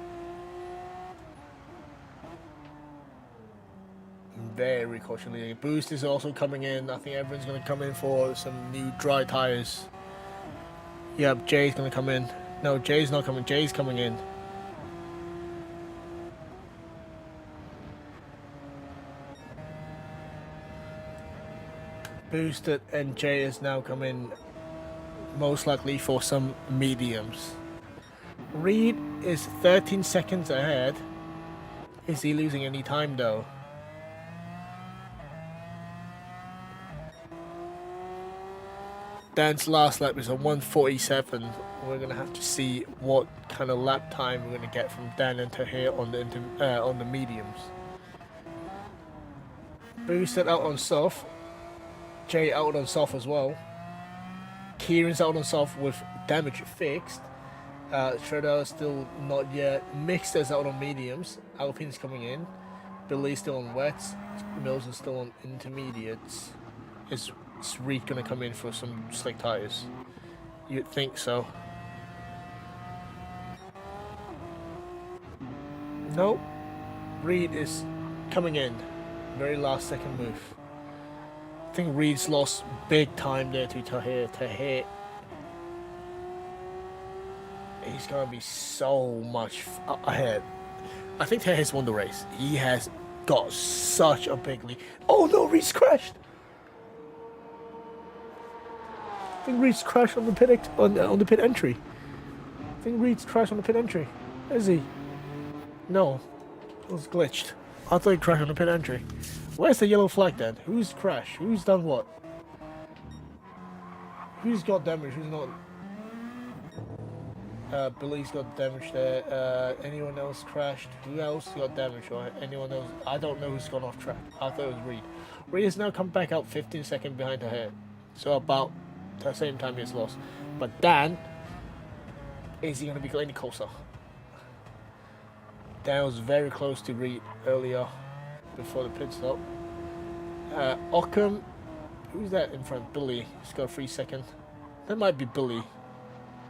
Very cautiously. Boost is also coming in. I think everyone's going to come in for some new dry tires. Yep, Jay's going to come in. No, Jay's not coming. Jay's coming in. Boosted and Jay is now coming, most likely for some mediums. Reed is 13 seconds ahead. Is he losing any time though? Dan's last lap is a 1:47. We're gonna have to see what kind of lap time we're gonna get from Dan and Tahir on the mediums. Boosted out on soft. Jay out on soft as well. Kieran's out on soft with damage fixed. Shredder still not yet. Mixed is out on mediums. Alpine's coming in. Billy's still on wets. Mills is still on intermediates. Is Reed gonna come in for some slick tires? You'd think so. Nope. Reed is coming in. Very last second move. I think Reed's lost big time there to Tahir. Tahir, he's gonna be so much ahead. I think Tahir's won the race. He has got such a big lead. Oh no, Reed's crashed. I think Reed's crashed on the pit on the pit entry. I think Reed's crashed on the pit entry. Is he? No, it was glitched. I thought he crashed on the pit entry. Where's the yellow flag then? Who's crashed? Who's done what? Who's got damage? Who's not? Billy's got damage there. Anyone else crashed? Who else got damage? Or anyone else? I don't know who's gone off track. I thought it was Reed. Reed has now come back out 15 seconds behind Tahir. So about the same time he's lost. But Dan, is he going to be any closer? Dan was very close to Reed earlier before the pit stop. Ockham, who's that in front? Billy. He's got 3 seconds. That might be Billy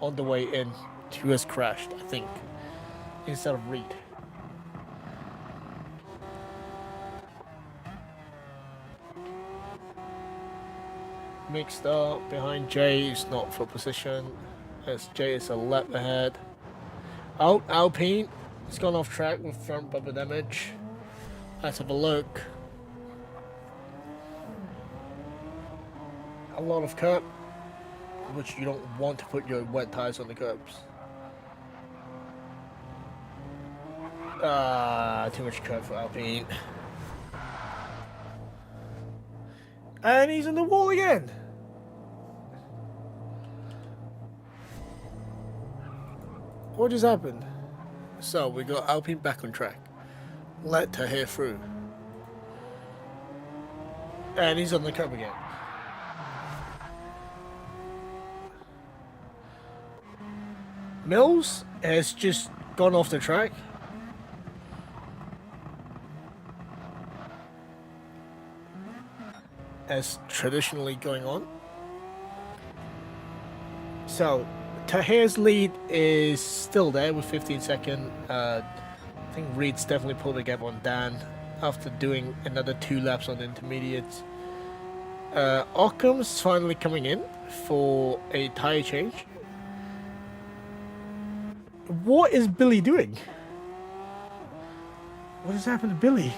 on the way in. Who has crashed, I think, instead of Reed. Mixed up behind Jay is not for position, as Jay is a lap ahead. Out Alpine. It's gone off track with front bumper damage. Let's have a look. A lot of curb, which you don't want to put your wet tires on the curbs. Too much curb for Alpine. And he's in the wall again. What just happened? So we got Alpine back on track. Let Tahir through. And he's on the curb again. Mills has just gone off the track. As traditionally going on. So Tahir's lead is still there with 15 seconds. I think Reed's definitely pulled a gap on Dan after doing another 2 laps on the intermediates. Occam's finally coming in for a tyre change. What is Billy doing? What has happened to Billy?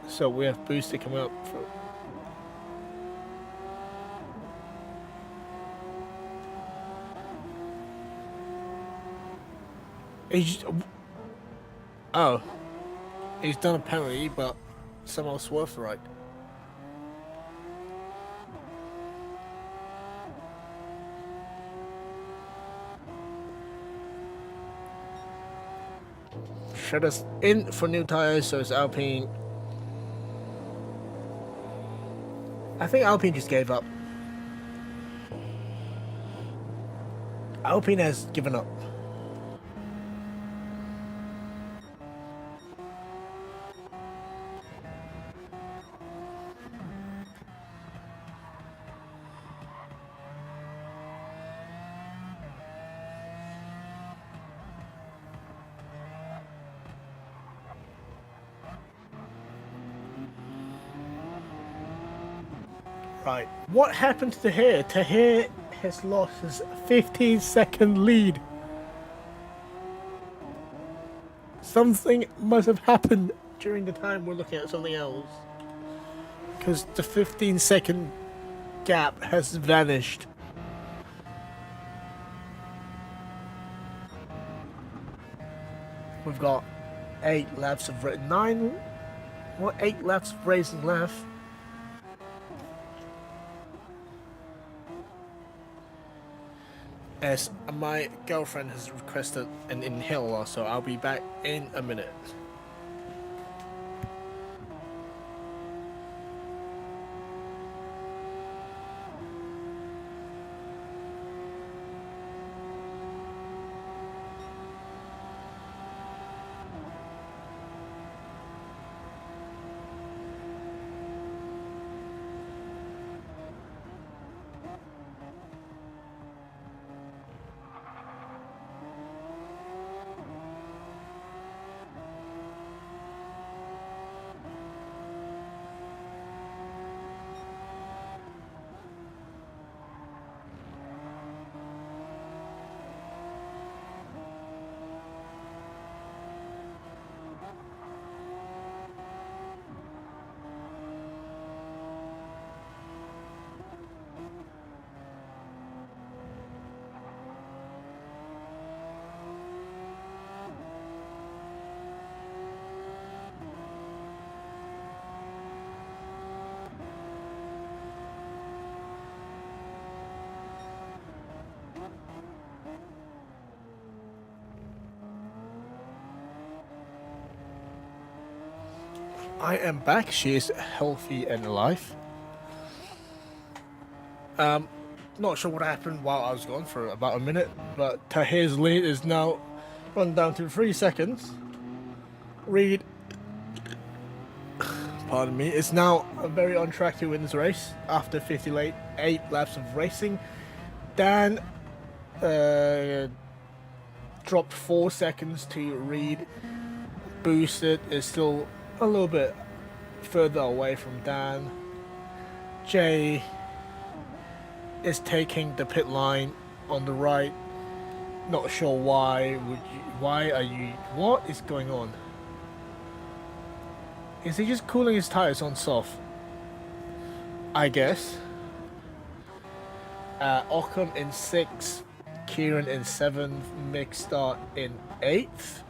So we have Booster coming up. Oh. He's done a penalty, but somehow swerved right. Shredder's in for new tires, so it's Alpine. I think Alpine just gave up. Alpine has given up. Right, what happened to Tahir? Tahir has lost his 15-second lead. Something must have happened during the time we're looking at something else. Because the 15-second gap has vanished. We've got 8 laps of 8 laps of racing left. As my girlfriend has requested an inhaler, so I'll be back in a minute. I am back. She is healthy and alive. Not sure what happened while I was gone for about a minute, but Tahir's lead is now run down to 3 seconds. Reed, pardon me, is now very on track to win this race after 8 laps of racing. Dan dropped 4 seconds to Reed. Boosted is still a little bit further away from Dan. Jay is taking the pit line on the right. Not sure why. What is going on? Is he just cooling his tires on soft? I guess. Ockham in 6th, Kieran in 7th, Mick Start in 8th.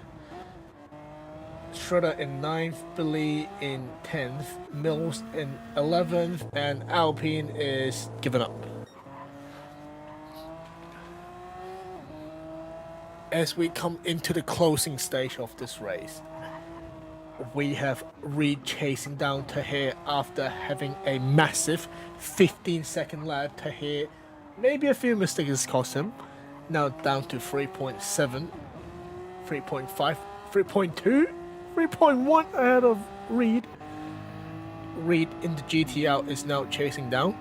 Schroeder in 9th, Billy in 10th, Mills in 11th, and Alpine is given up. As we come into the closing stage of this race, we have Reed chasing down Tahir after having a massive 15-second lap. Tahir, maybe a few mistakes cost him. Now down to 3.7, 3.5, 3.2. 3.1 ahead of Reed. Reed in the GT out is now chasing down.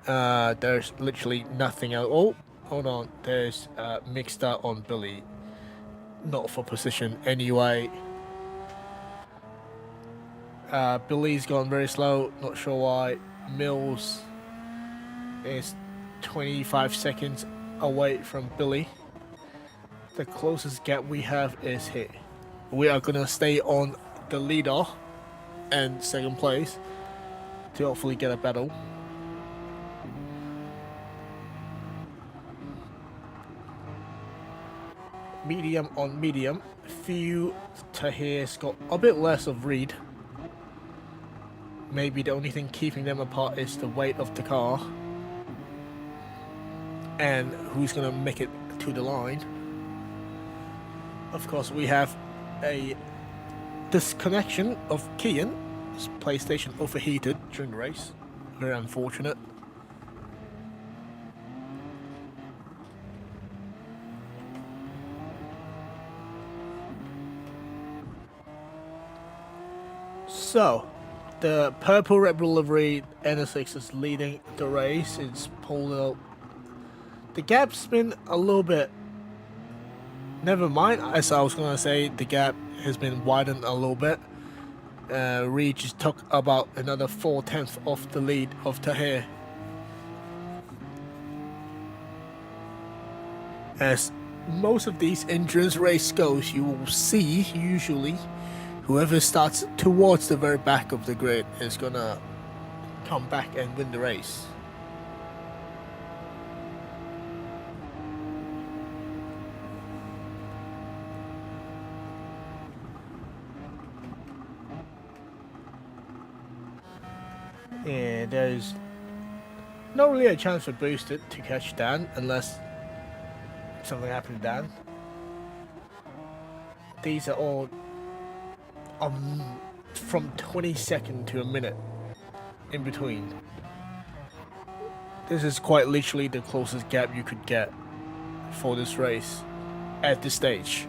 There's literally nothing else. Oh, hold on. There's mixed up on Billy. Not for position anyway. Billy's gone very slow. Not sure why. Mills is 25 seconds away from Billy. The closest gap we have is here. We are gonna stay on the leader and second place to hopefully get a battle. Medium on medium. Few Tahir's got a bit less of Reed. Maybe the only thing keeping them apart is the weight of the car and who's gonna make it to the line. Of course, we have a disconnection of Kian. His PlayStation overheated during the race. Very unfortunate. So, the purple Red Bull livery NSX is leading the race. It's pulled up. The gap's been a little bit. Never mind, as I was gonna say, the gap has been widened a little bit. Reed just took about another 4/10 off the lead of Tahir. As most of these endurance race goes, you will see usually whoever starts towards the very back of the grid is gonna come back and win the race. Yeah, there's not really a chance for Boosted to catch Dan unless something happened to Dan. These are all from 20 seconds to a minute in between. This is quite literally the closest gap you could get for this race at this stage.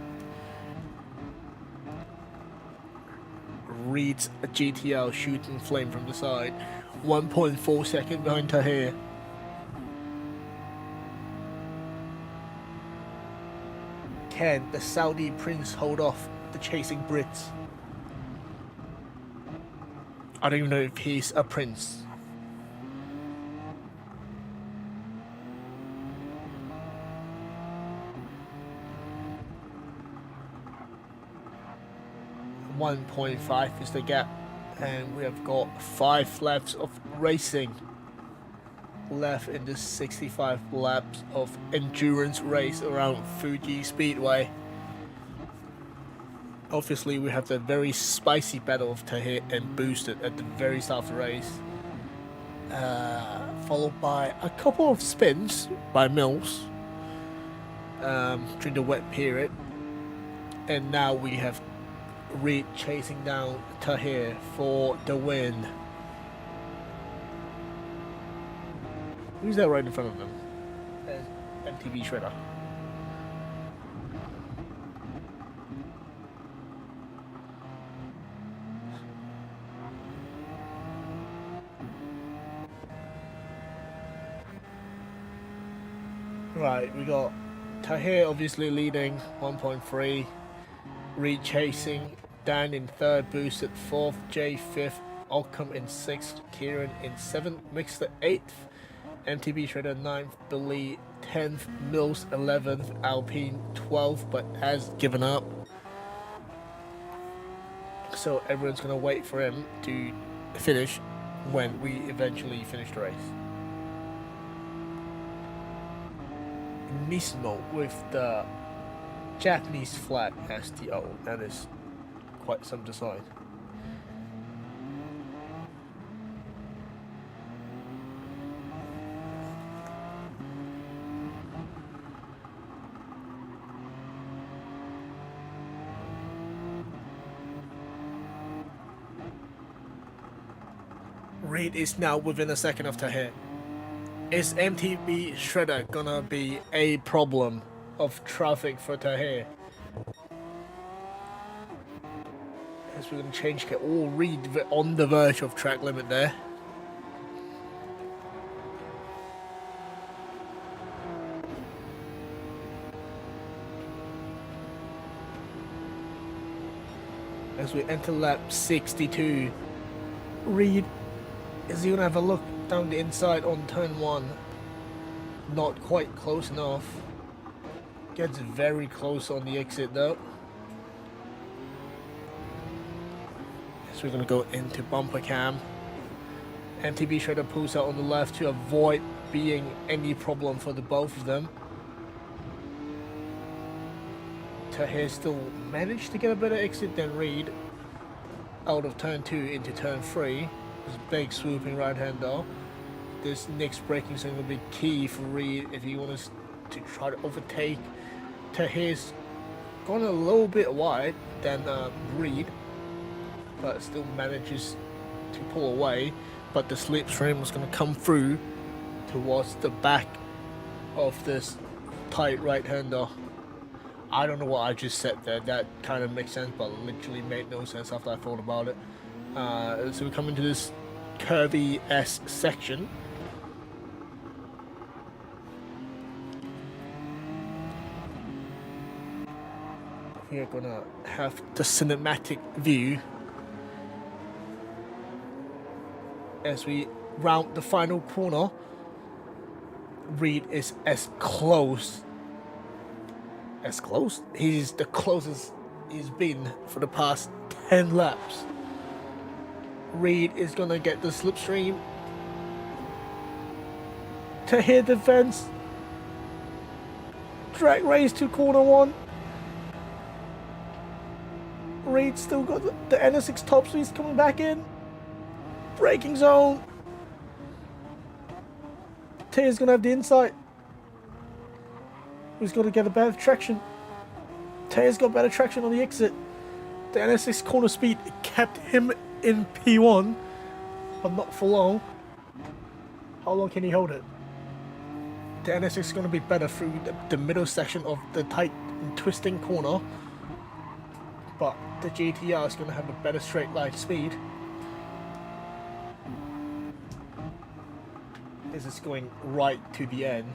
Reed's a GTL shooting flame from the side. 1.4 seconds behind Tahir. Can the Saudi prince hold off the chasing Brits? I don't even know if he's a prince. .5 is the gap, and we have got 5 laps of racing left in this 65 laps of endurance race around Fuji Speedway. Obviously, we have the very spicy battle of Tahir and Boosted at the very start of the race, followed by a couple of spins by Mills during the wet period, and now we have Reed chasing down Tahir for the win. Who's that right in front of them? MTV Shredder. Right, we got Tahir obviously leading 1.3, Reed chasing, Dan in 3rd, Boosted 4th, Jay 5th, Alcom in 6th, Kieran in 7th, Mixter 8th, MTB Shredder 9th, Billy 10th, Mills 11th, Alpine 12th, but has given up. So everyone's going to wait for him to finish when we eventually finish the race. Nismo with the Japanese flag as the O, that is quite some design. Reed is now within a second of Tahir. Is MTB Shredder gonna be a problem of traffic for Tahir? As we're gonna change get all Reed on the verge of track limit there. as we enter lap 62. Reed is he gonna have a look down the inside on turn 1? Not quite close enough. Gets very close on the exit though. So we're gonna go into bumper cam. MTB Shredder pulls out on the left to avoid being any problem for the both of them. Tahir still managed to get a better exit than Reed out of turn 2 into turn 3. This big swooping right hander. This next braking is going to be key for Reed if he wants to try to overtake. Tahir's gone a little bit wide than Reed, but still manages to pull away. But the slipstream was going to come through towards the back of this tight right hander. I don't know what I just said there. That kind of makes sense, but literally made no sense after I thought about it. So we come into this curvy S section. We are gonna have the cinematic view as we round the final corner. Reed is as close. He's the closest he's been for the past 10 laps. Reed is gonna get the slipstream. Tahir defense. Drag race to corner 1. Reed still got the NSX top speeds coming back in. Braking zone. Tahir's gonna have the inside. Who's got to get a better traction? Tahir's got better traction on the exit. The NSX corner speed kept him in P1, but not for long. How long can he hold it? The NSX is going to be better through the middle section of the tight and twisting corner, but the GTR is going to have a better straight line speed. This is going right to the end.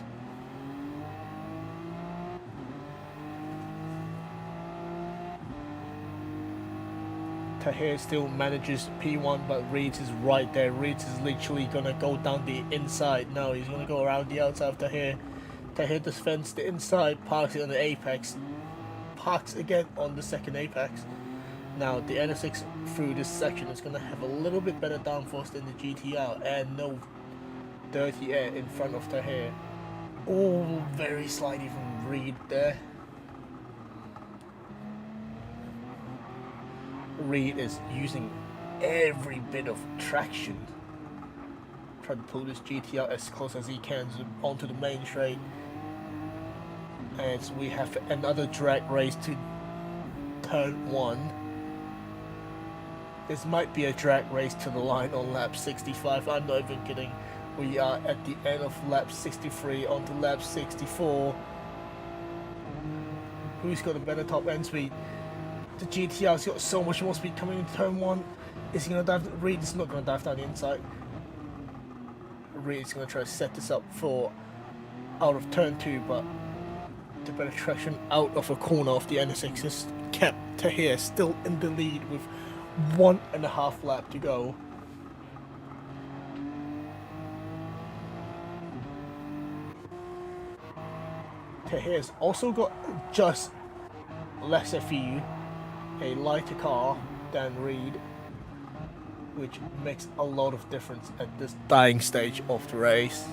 Tahir still manages P1, but Reeds is right there. Reeds is literally gonna go down the inside. No, he's gonna go around the outside of Tahir. Tahir defends the inside, parks it on the apex, parks again on the second apex. Now the NSX through this section is gonna have a little bit better downforce than the GTR and no dirty air in front of Tahir. Oh, very slightly from Reed there. Reed is using every bit of traction, trying to pull this GTR as close as he can onto the main straight. And we have another drag race to turn 1. This might be a drag race to the line on lap 65. I'm not even kidding. We are at the end of lap 63 onto lap 64. Who's got a better top end speed? The GTR's got so much more speed coming into turn 1. Is he going to dive? Reed is not going to dive down the inside. Reed is going to try to set this up for out of turn 2, but the better traction out of a corner of the NSX has kept Tahir still in the lead with 1.5 lap to go. Tahir's also got just less FU, a lighter car than Reed, which makes a lot of difference at this dying stage of the race.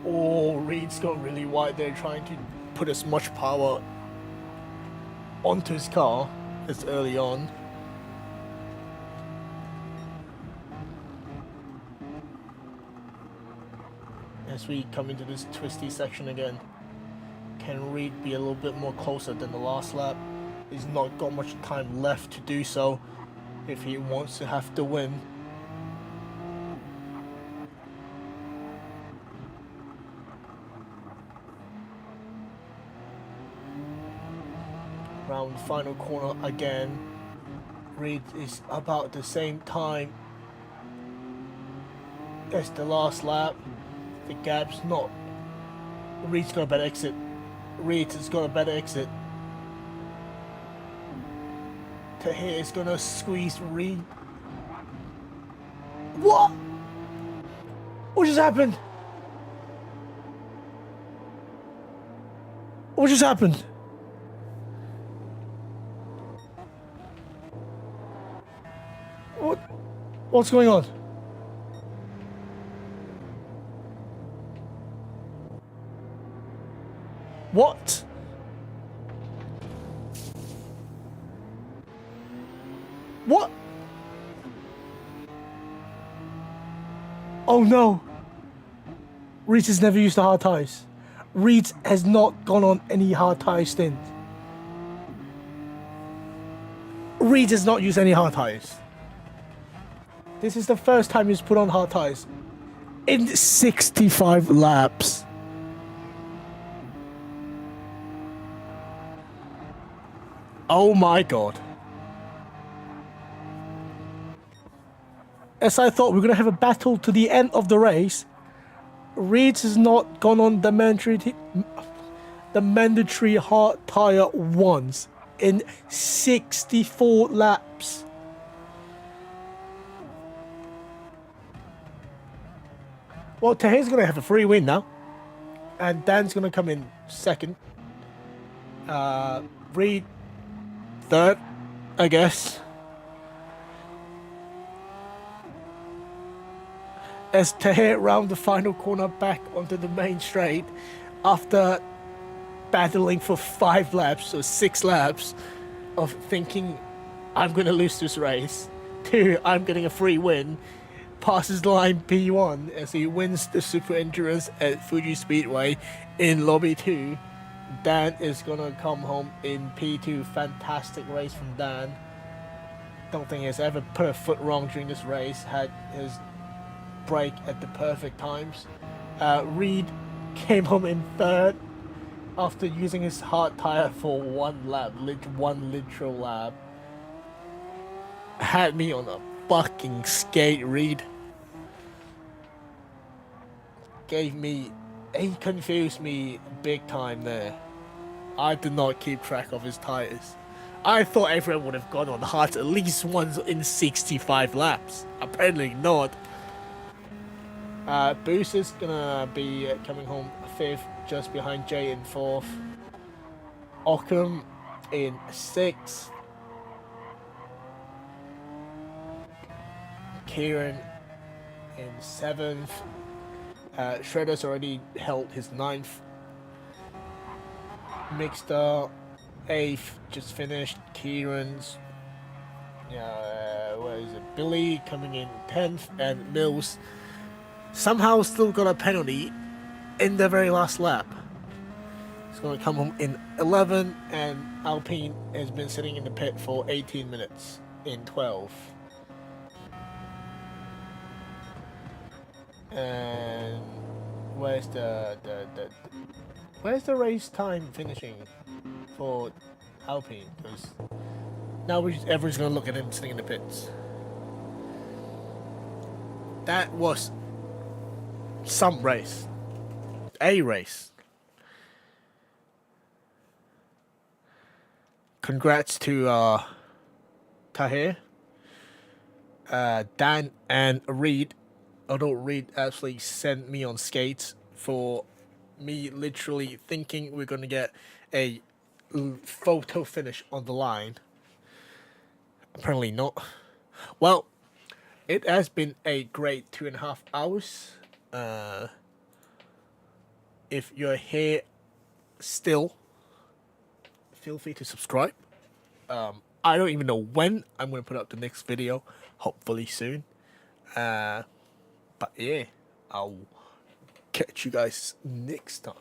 Oh, Reed's gone really wide there, trying to put as much power onto his car as early on. As we come into this twisty section again, can Reed be a little bit more closer than the last lap? He's not got much time left to do so if he wants to have the win. Round the final corner again. Reed is about the same time as the last lap. The gap's not. Reed's got a better exit. Reed has got a better exit. Tahir is gonna squeeze Reed. What? What just happened? What just happened? What's going on? What? What? Oh no. Reed has never used the hard tires. Reed has not gone on any hard tire stint. Reed has not used any hard tires. This is the first time he's put on hard tires in 65 laps. Oh my god. As I thought, we're going to have a battle to the end of the race. Reed has not gone on the mandatory hard tire once in 64 laps. Well, Tahir's going to have a free win now. And Dan's going to come in second. Reed third, I guess. As Tahir round the final corner back onto the main straight after battling for 5 laps or 6 laps of thinking I'm going to lose this race to I'm getting a free win, passes the line P1 as he wins the Super Endurance at Fuji Speedway in Lobby 2. Dan is going to come home in P2. Fantastic race from Dan. Don't think he's ever put a foot wrong during this race. Had his break at the perfect times. Reed came home in third after using his hard tire for 1 lap, one literal lap. Had me on a fucking skate, Reed. He confused me big time there. I did not keep track of his tires. I thought everyone would have gone on hard at least once in 65 laps. Apparently not. Boost is gonna be coming home 5th, just behind Jay in 4th. Ockham in 6th. Kieran in 7th. Shredder's already held his 9th. Mixter 8th, just finished. Kieran's where is it? Billy coming in 10th, and Mills somehow still got a penalty in the very last lap. He's going to come home in 11th, and Alpine has been sitting in the pit for 18 minutes in 12th. And where's the race time finishing for Alpine? Because now everyone's going to look at him sitting in the pits. That was some race. A race. Congrats to Tahir, Dan and Reed. Although Reed actually sent me on skates for me literally thinking we're going to get a photo finish on the line. Apparently not. Well, it has been a great 2.5 hours. If you're here still, feel free to subscribe. I don't even know when I'm going to put up the next video. Hopefully soon. But yeah, I'll catch you guys next time.